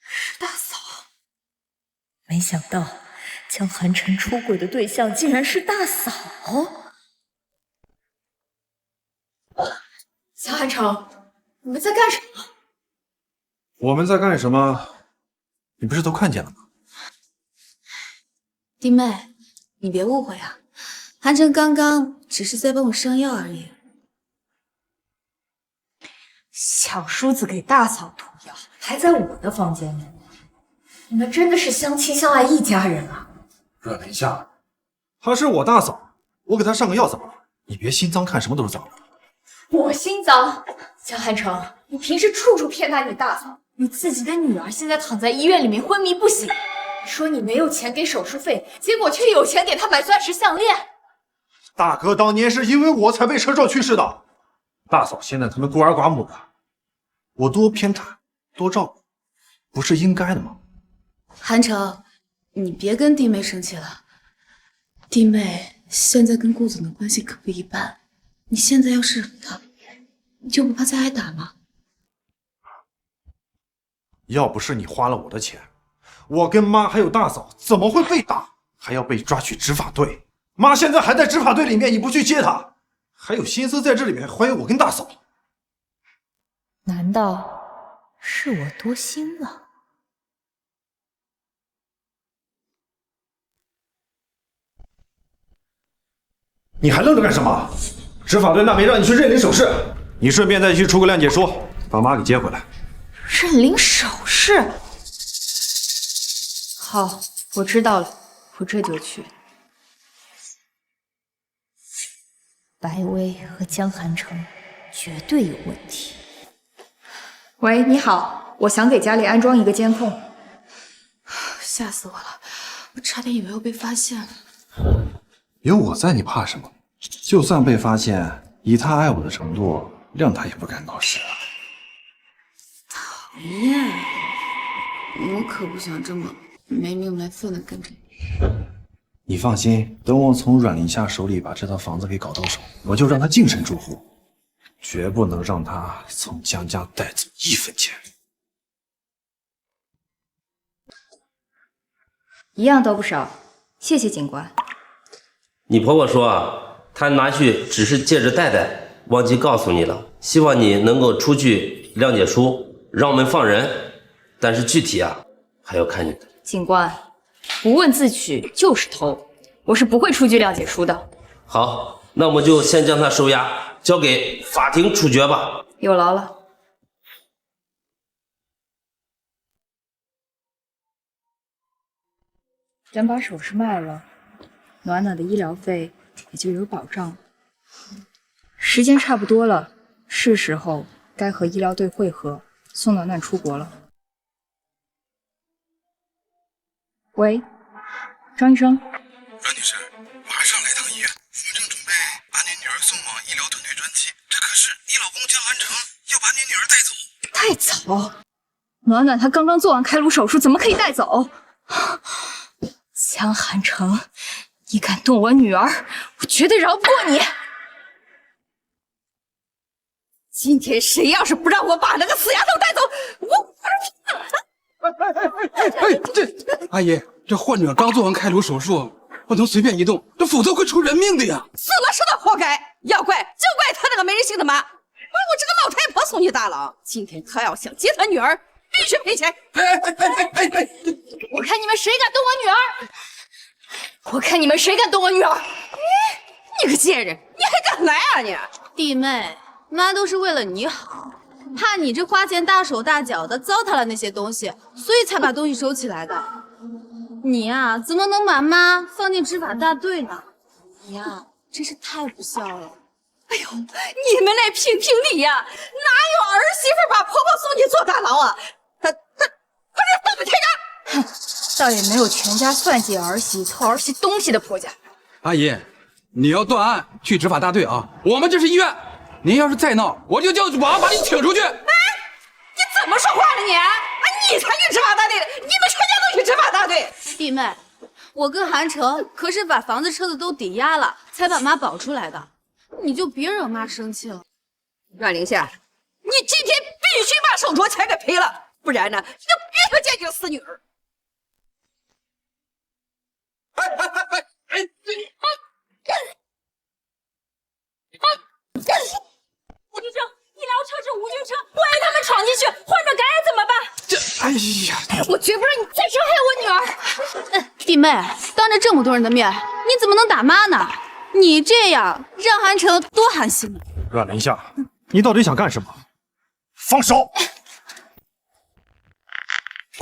是大嫂。没想到江寒城出轨的对象竟然是大嫂。江寒城，你们在干什么？我们在干什么？你不是都看见了吗？弟妹，你别误会啊，韩城刚刚只是在帮我上药而已。小叔子给大嫂涂药，还在我的房间里，你们真的是相亲相爱一家人啊！阮玲夏，她是我大嫂，我给她上个药怎么了？你别心脏看什么都是脏的。我心脏，江寒城，你平时处处偏袒你大嫂，你自己的女儿现在躺在医院里面昏迷不醒，你说你没有钱给手术费，结果却有钱给她买钻石项链。大哥当年是因为我才被车撞去世的，大嫂现在他们孤儿寡母的，我多偏袒多照顾，不是应该的吗？韩城，你别跟弟妹生气了，弟妹现在跟顾总的关系可不一般。你现在要是惹他，你就不怕再挨打吗？要不是你花了我的钱，我跟妈还有大嫂怎么会被打，还要被抓去执法队？妈现在还在执法队里面，你不去接她，还有心思在这里面怀疑我跟大嫂？难道是我多心了？你还愣着干什么？执法队那边让你去认领手势，你顺便再去出个谅解书，把妈给接回来。认领首饰？好，我知道了，我这就去。白薇和江寒城绝对有问题。喂，你好，我想给家里安装一个监控。吓死我了，我差点以为要被发现了。有我在，你怕什么？就算被发现，以他爱我的程度，谅他也不敢闹事啊。讨厌，我可不想这么没命没分的跟着你。你放心，等我从阮玲夏手里把这套房子给搞到手，我就让他净身出户，绝不能让他从江家带走1分钱。一样都不少，谢谢警官。你婆婆说啊，她拿去只是借着戴戴，忘记告诉你了，希望你能够出具谅解书，让我们放人。但是具体啊，还要看你的。警官，不问自取就是偷，我是不会出具谅解书的。好，那我们就先将她收押，交给法庭处决吧。有劳了。等把首饰卖了，暖暖的医疗费也就有保障了。时间差不多了，是时候该和医疗队会合，送暖暖出国了。喂，张医生。阮女士，马上来趟医院，我们正准备把你女儿送往医疗团队专机，这可是你老公江寒城要把你女儿带走。带走？暖暖她刚刚做完开颅手术，怎么可以带走？江寒城，你敢动我女儿，我绝对饶不过你！今天谁要是不让我把那个死丫头带走，这阿姨，这患者刚做完开颅手术，不能随便移动，这否则会出人命的呀！死了是他活该，要怪就怪他那个没人性的妈，把我这个老太婆送去大牢。今天他要想接他女儿，必须赔钱！我看你们谁敢动我女儿！我看你们谁敢动我女儿！你个贱人，你还敢来啊你！弟妹，妈都是为了你好，怕你这花钱大手大脚的糟蹋了那些东西，所以才把东西收起来的。你呀，怎么能把妈放进执法大队呢？你呀，真是太不孝了。哎呦，你们来评评理呀！哪有儿媳妇把婆婆送去坐大牢啊？他这动不天干！哼，倒也没有全家算计儿媳、偷儿媳东西的婆家。阿姨，你要断案去执法大队啊！我们这是医院，您要是再闹，我就叫保安把你请出去。哎，你怎么说话呢你？你才去执法大队的，你们全家都去执法大队。弟妹，我跟韩城可是把房子、车子都抵押了，才把妈保出来的。你就别惹妈生气了。阮玲夏，你今天必须把手镯钱给赔了，不然呢，就别想见这个死女儿。医生，医疗车是无菌车，万一他们闯进去，患者感染怎么办？哎呀，我绝不让你再伤害我女儿！弟妹，当着这么多人的面，你怎么能打妈呢？你这样让韩城多寒心啊！阮玲夏，你到底想干什么？放手！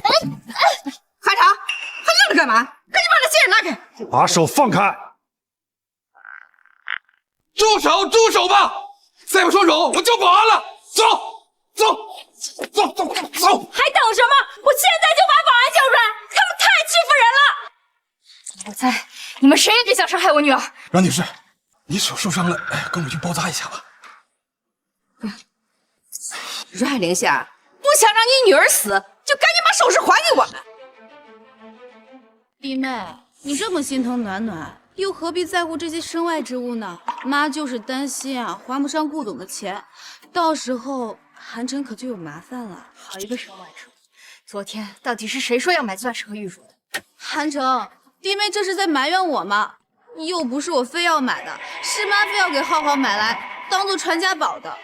韩城，还愣着干嘛？赶紧把那贱人拉开！把手放开！住手吧！再不松手，我叫保安了！走！还等什么？我现在就把保安叫出来！他们太欺负人了！我在，你们谁也别想伤害我女儿！阮女士，你手受伤了，跟我去包扎一下吧。阮玲夏，不想让你女儿死，就赶紧把首饰还给我们。弟妹，你这么心疼暖暖，又何必在乎这些身外之物呢？妈就是担心啊，还不上顾董的钱，到时候韩城可就有麻烦了。好一个身外之物！昨天到底是谁说要买钻石和玉镯的？韩城，弟妹这是在埋怨我吗？又不是我非要买的，是妈非要给浩浩买来当做传家宝的。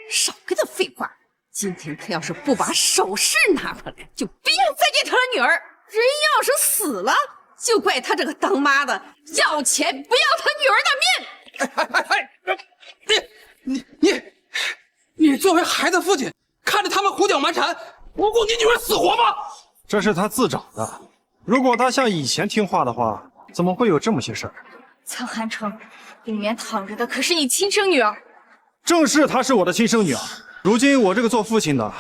少跟他废话！今天他要是不把首饰拿回来，就别再见他的女儿。人要是死了，就怪他这个当妈的要钱不要他女儿的命。你作为孩子父亲，看着他们胡搅蛮缠，不顾你女儿死活吗？这是他自找的。如果他像以前听话的话，怎么会有这么些事儿？江寒城，里面躺着的可是你亲生女儿，正是她是我的亲生女儿。如今我这个做父亲的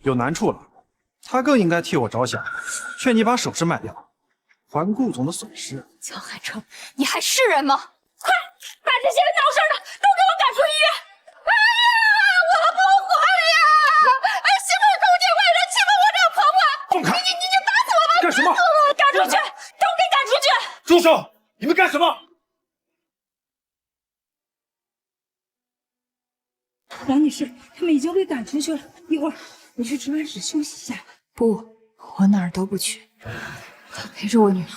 有难处了，她更应该替我着想，劝你把首饰卖掉，还顾总的损失。江寒城，你还是人吗？快把这些闹事的都给我赶出医院！啊！我不活了呀！哎，媳妇儿勾结外人欺负我这个婆婆！放开！你就打死我吧！干什么？赶出去！都给赶出去！住手！你们干什么？梁女士，他们已经被赶出去了。一会儿你去值班室休息一下。不，我哪儿都不去，陪着我女儿。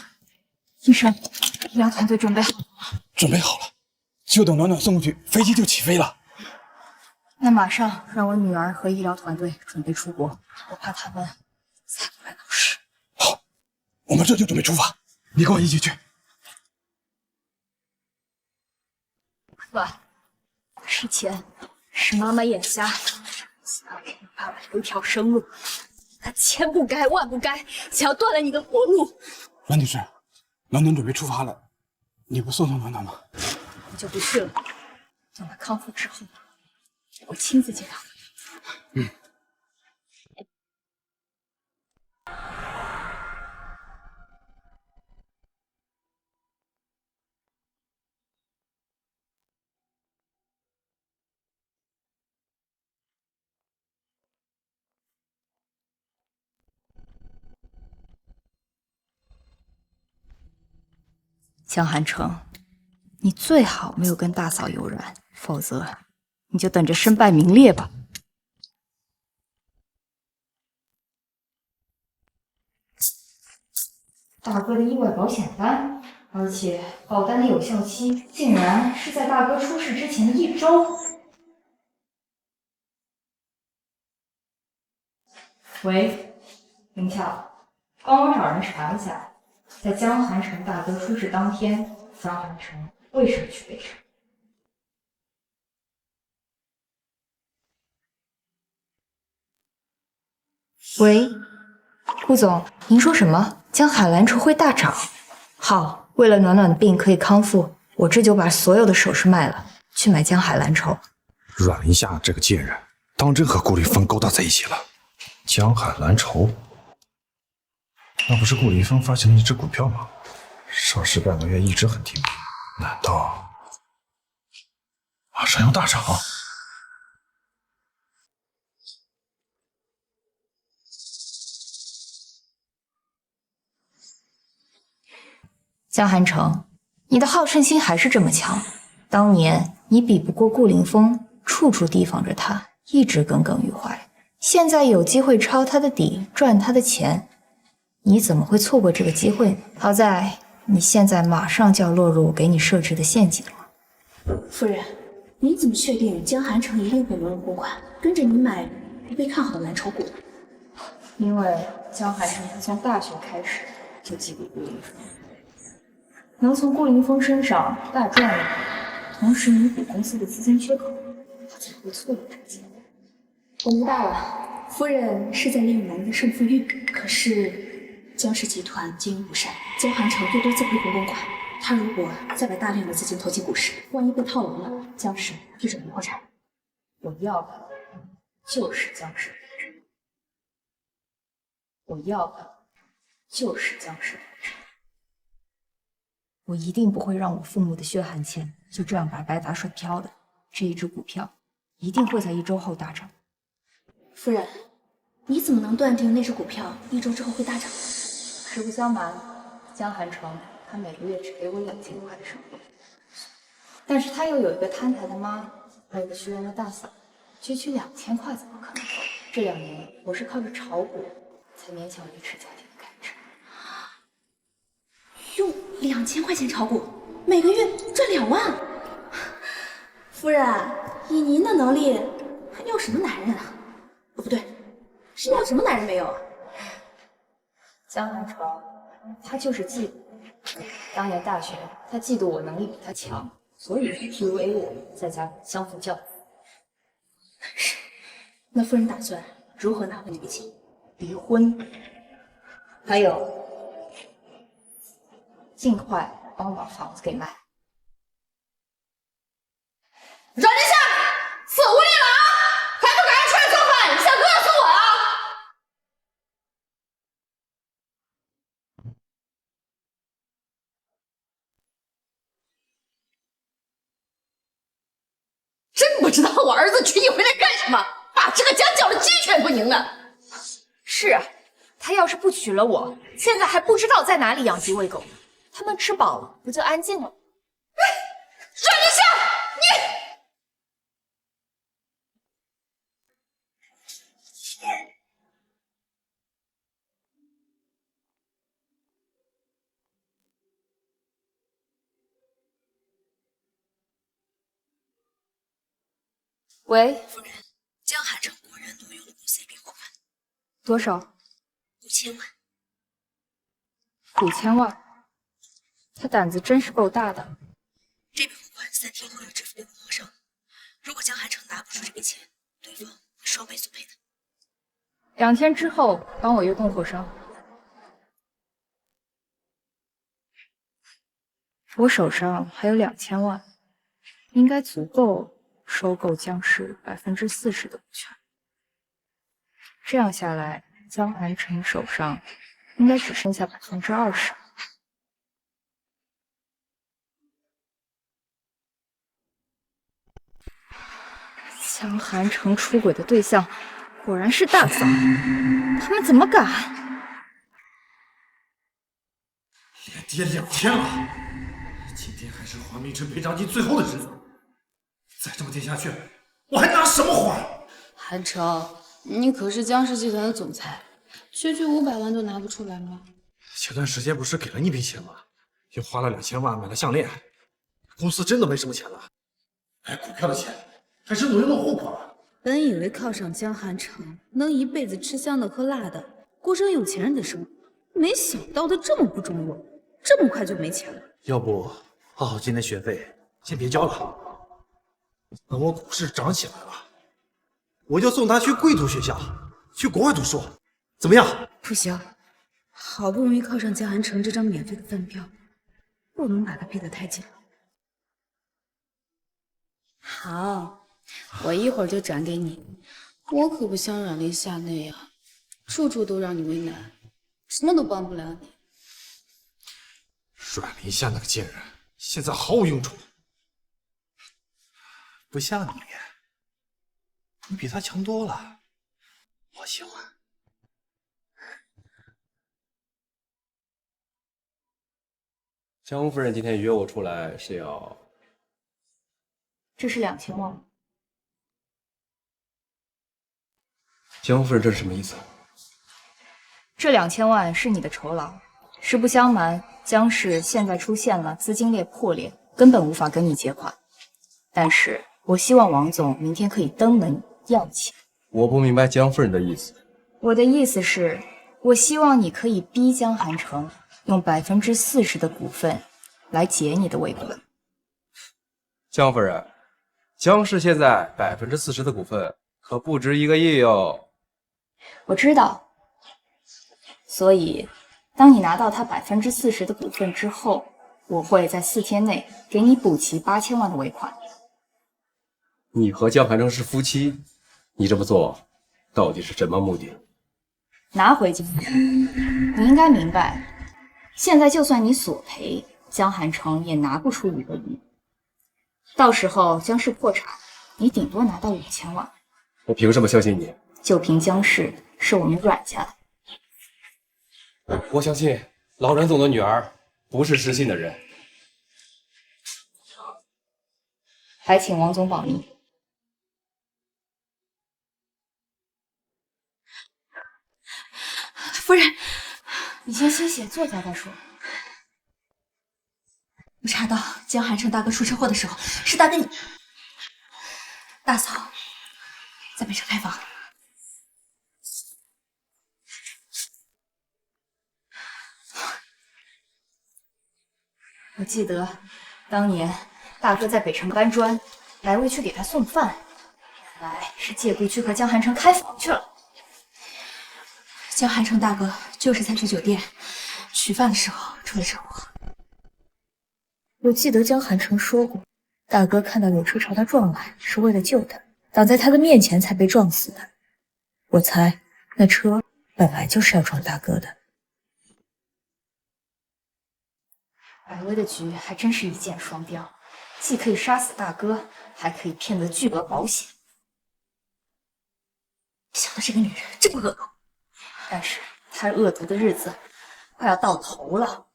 医生，医疗团队准备好了吗？准备好了，就等暖暖送过去，飞机就起飞了。那马上让我女儿和医疗团队准备出国，我怕他们再过来闹事。好，我们这就准备出发，你跟我一起去。晚，之前是妈妈眼瞎，想要给你爸爸留一条生路，他千不该万不该，想要断了你的活路。阮女士，暖暖准备出发了，你不送暖暖吗？我就不去了，等他康复之后，我亲自接他。江寒城，你最好没有跟大嫂有染，否则你就等着身败名裂吧。大哥的意外保险单，而且保单的有效期竟然是在大哥出事之前的1周。喂，林巧，帮我找人查一下。在江寒城大哥出事当天，江寒城为什么去北上？喂，顾总，您说什么？江海蓝筹会大涨？好，为了暖暖的病可以康复，我这就把所有的首饰卖了，去买江海蓝筹。阮林夏这个贱人，当真和顾凌风勾搭在一起了。江海蓝筹，那不是顾凌风发行的一只股票吗？上市半个月一直很低迷，难道马上要大涨？江寒城，你的好胜心还是这么强。当年你比不过顾凌风，处处提防着他，一直耿耿于怀。现在有机会抄他的底，赚他的钱，你怎么会错过这个机会呢？好在你现在马上就要落入我给你设置的陷阱了。夫人，你怎么确定江寒城一定会挪用公款，跟着你买不被看好的蓝筹股？因为江寒城他从大学开始就嫉妒顾凌风，能从顾凌风身上大赚一笔，同时弥补公司的资金缺口，他才会错过这个机会。我明白了，夫人是在利用男人的胜负欲，可是江氏集团经营不善，江寒城又多次亏空公款，他如果再把大量的资金投进股市，万一被套牢了，江氏就准备破产。我要的就是江氏，我要的就是江氏。我一定不会让我父母的血汗钱就这样白白打水漂的。这一只股票一定会在1周后大涨。夫人，你怎么能断定那只股票1周之后会大涨？实不相瞒，江寒城他每个月只给我2000块的生活费，但是他又有一个摊台的妈，还有个虚荣的大嫂，区区2000块怎么可能？这2年我是靠着炒股才勉强维持家庭的开支。用2000块钱炒股，每个月赚2万。夫人，以您的能力，还要什么男人啊？不对，是要什么男人没有啊？江寒城，他就是嫉妒。当年大学，他嫉妒我能力比他强，所以 PUA 我，在家相夫教子。是，那夫人打算如何拿回那笔钱？离婚，还有尽快帮我把房子给卖。阮林夏，夫不知道我儿子娶你回来干什么，把这个家搅得鸡犬不宁的。是啊，他要是不娶了我，现在还不知道在哪里养鸡喂狗呢。他们吃饱了，不就安静了？阮林夏，你。喂，夫人，江寒城果然挪用了5CB货款，多少？5000万。 5000万，他胆子真是够大的。这笔货款3天后要支付给供货商，如果江寒城拿不出这笔钱，对方会双倍索赔的。2天之后帮我约供货商。我手上还有2000万，应该足够收购江氏40%的股权。这样下来，江寒城手上应该只剩下20%。江寒城出轨的对象果然是大嫂，他们怎么敢？连跌2天了，今天还是还明晨赔偿金最后的日子，再这么跌下去，我还拿什么还？韩城，你可是江氏集团的总裁，区区500万都拿不出来吗？前段时间不是给了你笔钱吗？又花了2000万买了项链，公司真的没什么钱了。买股票的钱还是挪用了货款。本以为靠上江寒城能一辈子吃香的喝辣的，过上有钱人的生活，没想到他这么不中用，这么快就没钱了。要不浩浩今天学费先别交了，等我股市涨起来了，我就送他去贵族学校，去国外读书，怎么样？不行，好不容易靠上江寒城这张免费的饭票，不能把他逼得太紧了。好，我一会儿就转给你。我可不像阮林夏那样，处处都让你为难，什么都帮不了你。阮林夏那个贱人，现在毫无用处，不像你，你比他强多了，我喜欢。江夫人今天约我出来是要……这是2000万。江夫人，这是什么意思？这2000万是你的酬劳。实不相瞒，江氏现在出现了资金链破裂，根本无法跟你结款。但是我希望王总明天可以登门要钱。我不明白江夫人的意思。我的意思是，我希望你可以逼江寒城用40%的股份来结你的尾款。江夫人，江氏现在40%的股份可不值1个亿哟。我知道，所以当你拿到他40%的股份之后，我会在4天内给你补齐8000万的尾款。你和江寒城是夫妻，你这么做到底是什么目的？拿回江寒城，你应该明白，现在就算你索赔，江寒城也拿不出1个亿。到时候江氏破产，你顶多拿到5000万。我凭什么相信你？就凭江氏是我们阮家的。我相信老阮总的女儿不是失信的人。还请王总保密。夫人，你先歇歇，坐下再说。我查到江寒城大哥出车祸的时候，是大哥你大嫂在北城开房。我记得当年大哥在北城搬砖，来为去给他送饭，原来是借故去和江寒城开房去了。江寒城大哥就是在这酒店取饭的时候出的车祸。我记得江寒城说过，大哥看到有车朝他撞来，是为了救他，挡在他的面前才被撞死的。我猜那车本来就是要撞大哥的。百威的局还真是一箭双雕，既可以杀死大哥，还可以骗得巨额保险。想到这个女人真恶毒，但是她恶毒的日子快要到头了。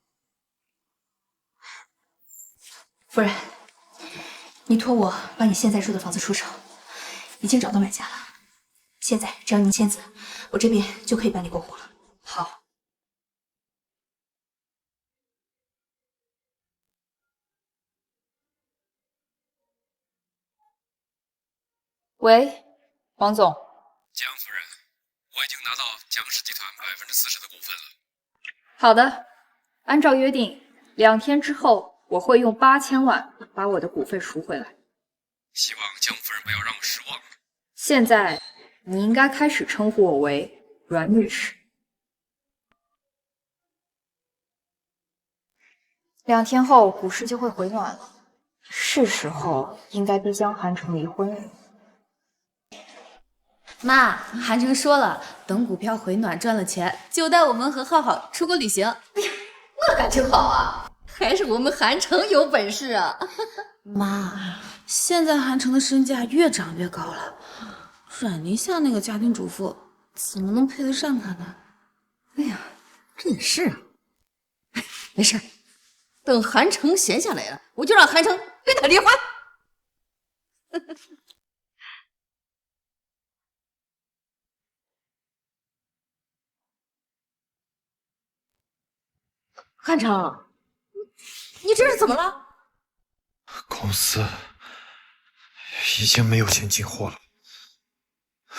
夫人，你托我把你现在住的房子出手，已经找到买家了。现在只要您签字，我这边就可以办理过户了。好。喂，王总。江夫人，我已经拿到江氏集团40%的股份了。好的，按照约定，2天之后我会用8000万把我的股份赎回来。希望江夫人不要让我失望。现在你应该开始称呼我为阮女士。2天后股市就会回暖了，是时候应该逼江寒城离婚了。妈，韩城说了，等股票回暖赚了钱，就带我们和浩浩出国旅行。哎呀，那可真好啊！还是我们韩城有本事啊！妈，现在韩城的身价越涨越高了，阮宁夏那个家庭主妇怎么能配得上他呢？哎呀，这也是啊。没事，等韩城闲下来了，我就让韩城跟他离婚。韩城，你这是怎么了？公司已经没有钱进货了，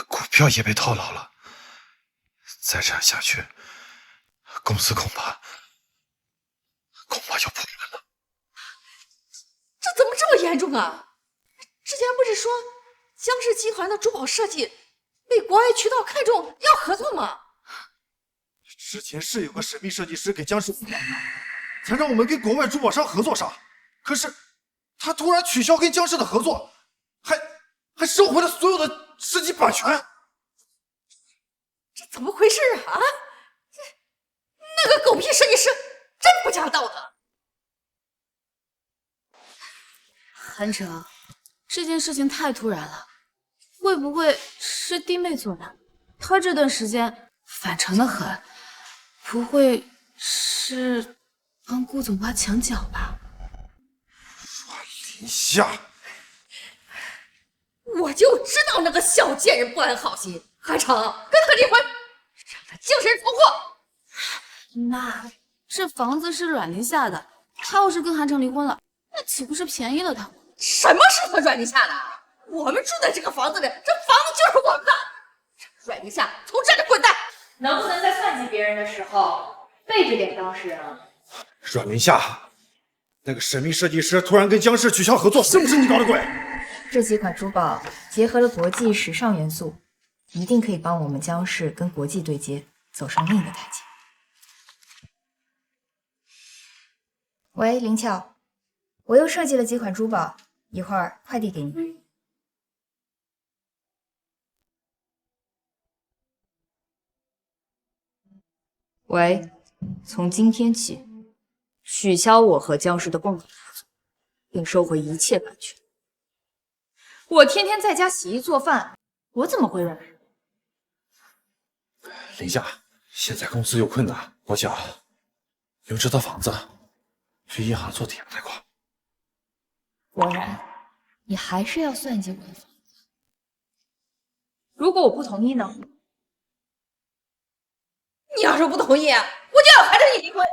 股票也被套牢了，再这样下去，公司恐怕要破产了。这怎么这么严重啊？之前不是说江氏集团的珠宝设计被国外渠道看中，要合作吗？之前是有个神秘设计师给江氏辅导的，才让我们跟国外珠宝商合作上。可是他突然取消跟江氏的合作，还收回了所有的设计版权。这怎么回事啊？那个狗屁设计师真不讲道德。韩城，这件事情太突然了，会不会是弟妹做的？她这段时间反常的很。不会是帮顾总挖墙脚吧？林夏，我就知道那个小贱人不安好心，韩城跟他离婚，让他净身出户。妈，这房子是阮宁夏的，他要是跟韩城离婚了，那岂不是便宜了他？什么是他阮宁夏的？我们住在这个房子里，这房子就是我们的。阮宁夏，从这里滚蛋！能不能在算计别人的时候背着点当事人啊？阮宁夏，那个神秘设计师突然跟江氏取消合作，是不是你搞的鬼？这几款珠宝结合了国际时尚元素，一定可以帮我们江氏跟国际对接，走上另一个台阶。喂，林巧，我又设计了几款珠宝，一会儿快递给你。喂，从今天起，取消我和江氏的共同合作，并收回一切版权。我天天在家洗衣做饭，我怎么会认识？林夏，现在公司有困难，我想用这套房子去银行做抵押贷款。果然，你还是要算计我的房子。如果我不同意呢？你要是不同意，我就要韩城你离婚。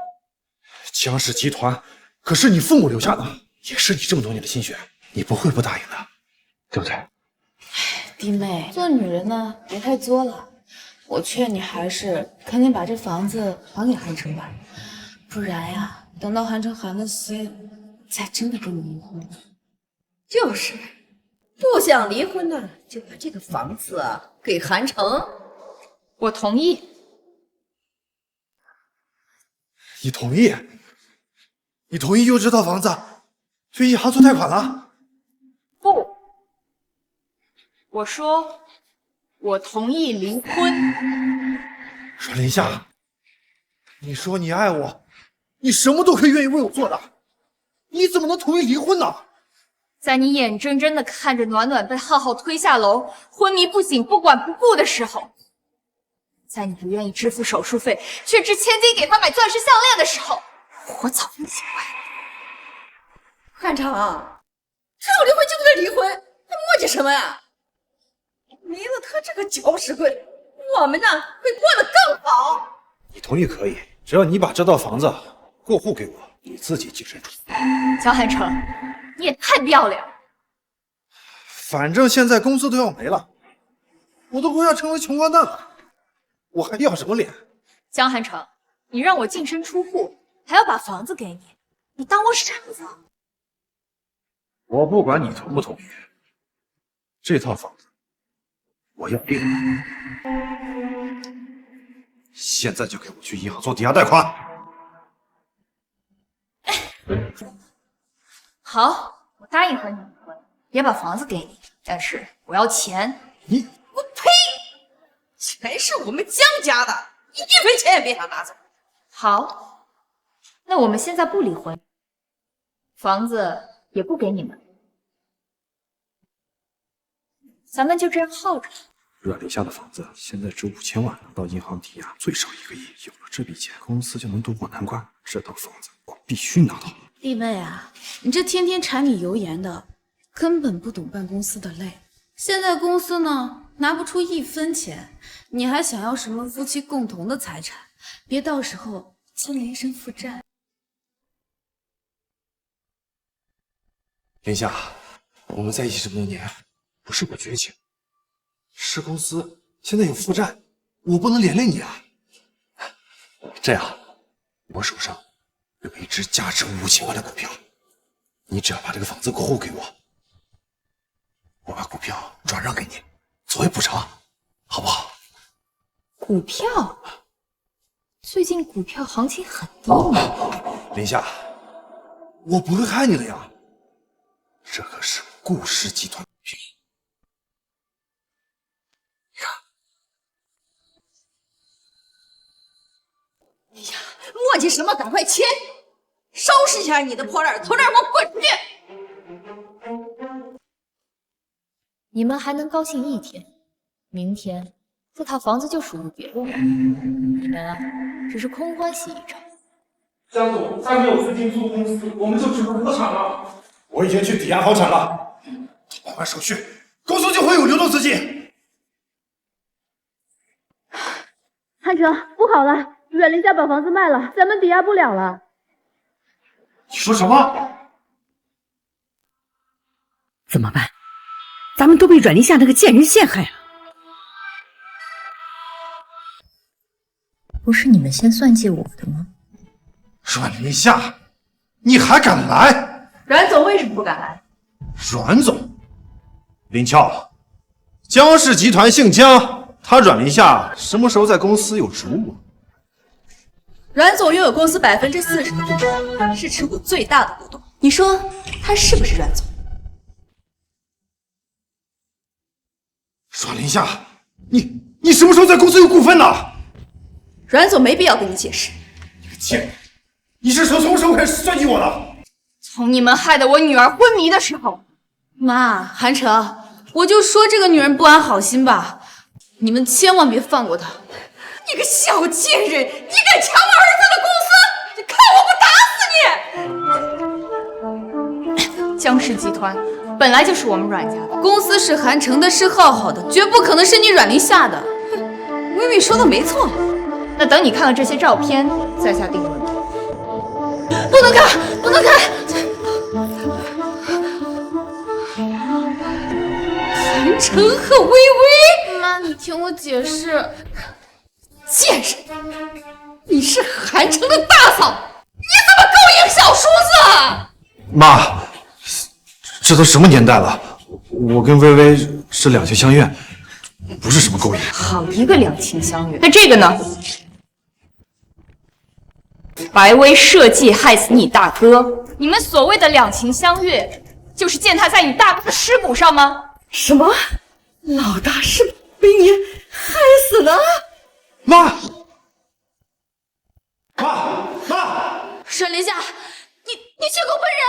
江氏集团可是你父母留下的，也是你这么多年的心血，你不会不答应的，对不对？弟妹，做女人呢，别太作了。我劝你还是赶紧把这房子还给韩城吧，不然呀，等到韩城寒了心，再真的跟你离婚。就是，不想离婚呢，就把这个房子给韩城。我同意。你同意？你同意用这套房子去银行做贷款了？不，我说我同意离婚。阮林夏，你说你爱我，你什么都可以愿意为我做的，你怎么能同意离婚呢？在你眼睁睁的看着暖暖被浩浩推下楼，昏迷不醒、不管不顾的时候，在你不愿意支付手术费，却值千金给他买钻石项链的时候，我早就明白了。韩城，只有离婚就得离婚，还磨叽什么呀？没了他这个搅屎棍，我们呢会过得更好。你同意可以，只要你把这套房子过户给我，你自己净身出户。江汉城，你也太不要脸了！反正现在公司都要没了，我都快要成为穷光蛋了，我还要什么脸？江汉城，你让我净身出户，还要把房子给你，你当我傻子？我不管你同不同意，这套房子我要定了。现在就给我去银行做抵押贷款。好，我答应和你离婚，也把房子给你，但是我要钱。我呸！钱是我们江家的，你一分钱也别想拿走。好，那我们现在不离婚，房子也不给你们，咱们就这样耗着。阮林夏的房子现在值5000万，到银行抵押最少1个亿，有了这笔钱，公司就能渡过难关。这套房子我必须拿到。弟妹啊，你这天天柴米油盐的，根本不懂办公司的累。现在公司呢拿不出1分钱，你还想要什么夫妻共同的财产？别到时候欠了一身负债。林夏，我们在一起这么多年，不是我绝情，是公司现在有负债，我不能连累你啊。这样，我手上有一只价值5000万的股票，你只要把这个房子过户给我，我把股票转让给你，作为补偿，好不好？股票？最近股票行情很低呢。林夏，我不会害你的呀，这可是顾氏集团的股票。哎呀，磨叽什么？赶快签！收拾一下你的破烂，从这儿给我滚出去！你们还能高兴一天，明天这套房子就属于别人了。你们啊，只是空欢喜一场。江总，再没有资金租公司，我们就只能破产了。我已经去抵押房产了，办完手续，公司就会有流动资金。汉城，不好了，阮林夏把房子卖了，咱们抵押不了了。你说什么？怎么办？咱们都被阮林夏那个贱人陷害了。不是你们先算计我的吗？阮林夏，你还敢来？阮总为什么不敢来？阮总，林俏，江氏集团姓江，他阮林夏什么时候在公司有职务？阮总拥有公司40%的股权，是持股最大的股东。你说他是不是阮总？阮林夏，你什么时候在公司有股份了？阮总没必要跟你解释。你个贱人，你是从什么时候开始算计我的？从你们害得我女儿昏迷的时候。妈，韩城，我就说这个女人不安好心吧，你们千万别放过她。你个小贱人，你敢抢我儿子的公司？你看我不打死你！江氏集团本来就是我们阮家的，公司是韩城的，是浩浩的，绝不可能是你阮林夏的。微微说的没错，那等你看了这些照片再下定论。不能看，不能看！韩城和微微，妈，你听我解释。贱人，你是韩城的大嫂，你怎么勾引小叔子？妈，这都什么年代了？我跟薇薇是两情相悦，不是什么勾引。好一个两情相悦！那这个呢？白薇设计害死你大哥，你们所谓的两情相悦，就是践踏在你大哥的尸骨上吗？什么？老大是被你害死了？妈！阮林夏，你去狗本人！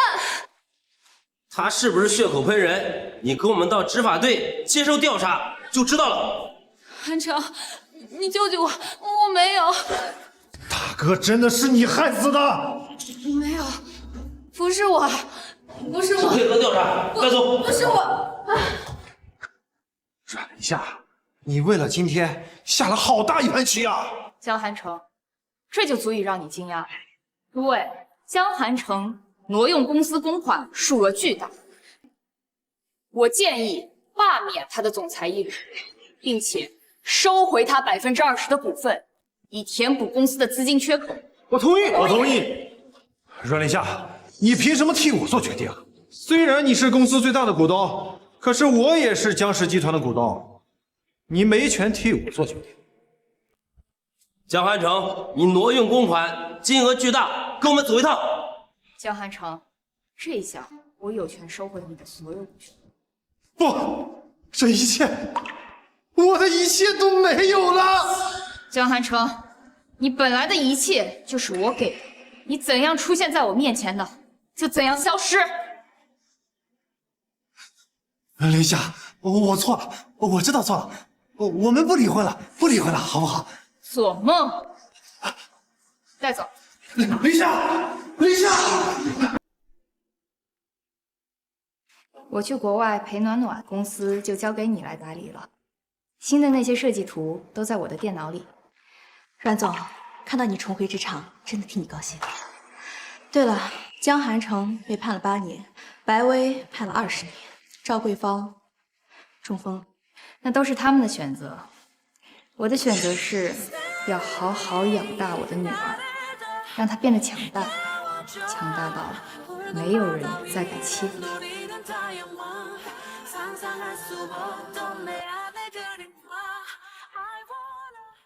他是不是血口喷人？你跟我们到执法队接受调查就知道了。韩城，你救救我，我没有。大哥，真的是你害死的？没有，不是我，不是我。配合调查，带走。不是我。阮一下，你为了今天下了好大一盘棋啊！江寒城，这就足以让你惊讶。对，江寒城挪用公司公款，数额巨大。我建议罢免他的总裁一职，并且收回他20%的股份，以填补公司的资金缺口。我同意，我同意。阮立夏，你凭什么替我做决定？虽然你是公司最大的股东，可是我也是江氏集团的股东，你没权替我做决定。江寒城，你挪用公款，金额巨大，跟我们走一趟。江寒城，这一下我有权收回你的所有股权。不，这一切，我的一切都没有了。江寒城，你本来的一切就是我给的，你怎样出现在我面前的，就怎样消失。林夏，我错了，我知道错了，我们不离婚了，不离婚了，好不好？做梦！带走。林夏，林夏。我去国外陪暖暖，公司就交给你来打理了。新的那些设计图都在我的电脑里。阮总，看到你重回职场，真的替你高兴。对了，江寒城被判了8年，白薇判了20年，赵桂芳中风，那都是他们的选择。我的选择是要好好养大我的女儿，让她变得强大，强大到没有人再敢欺负她。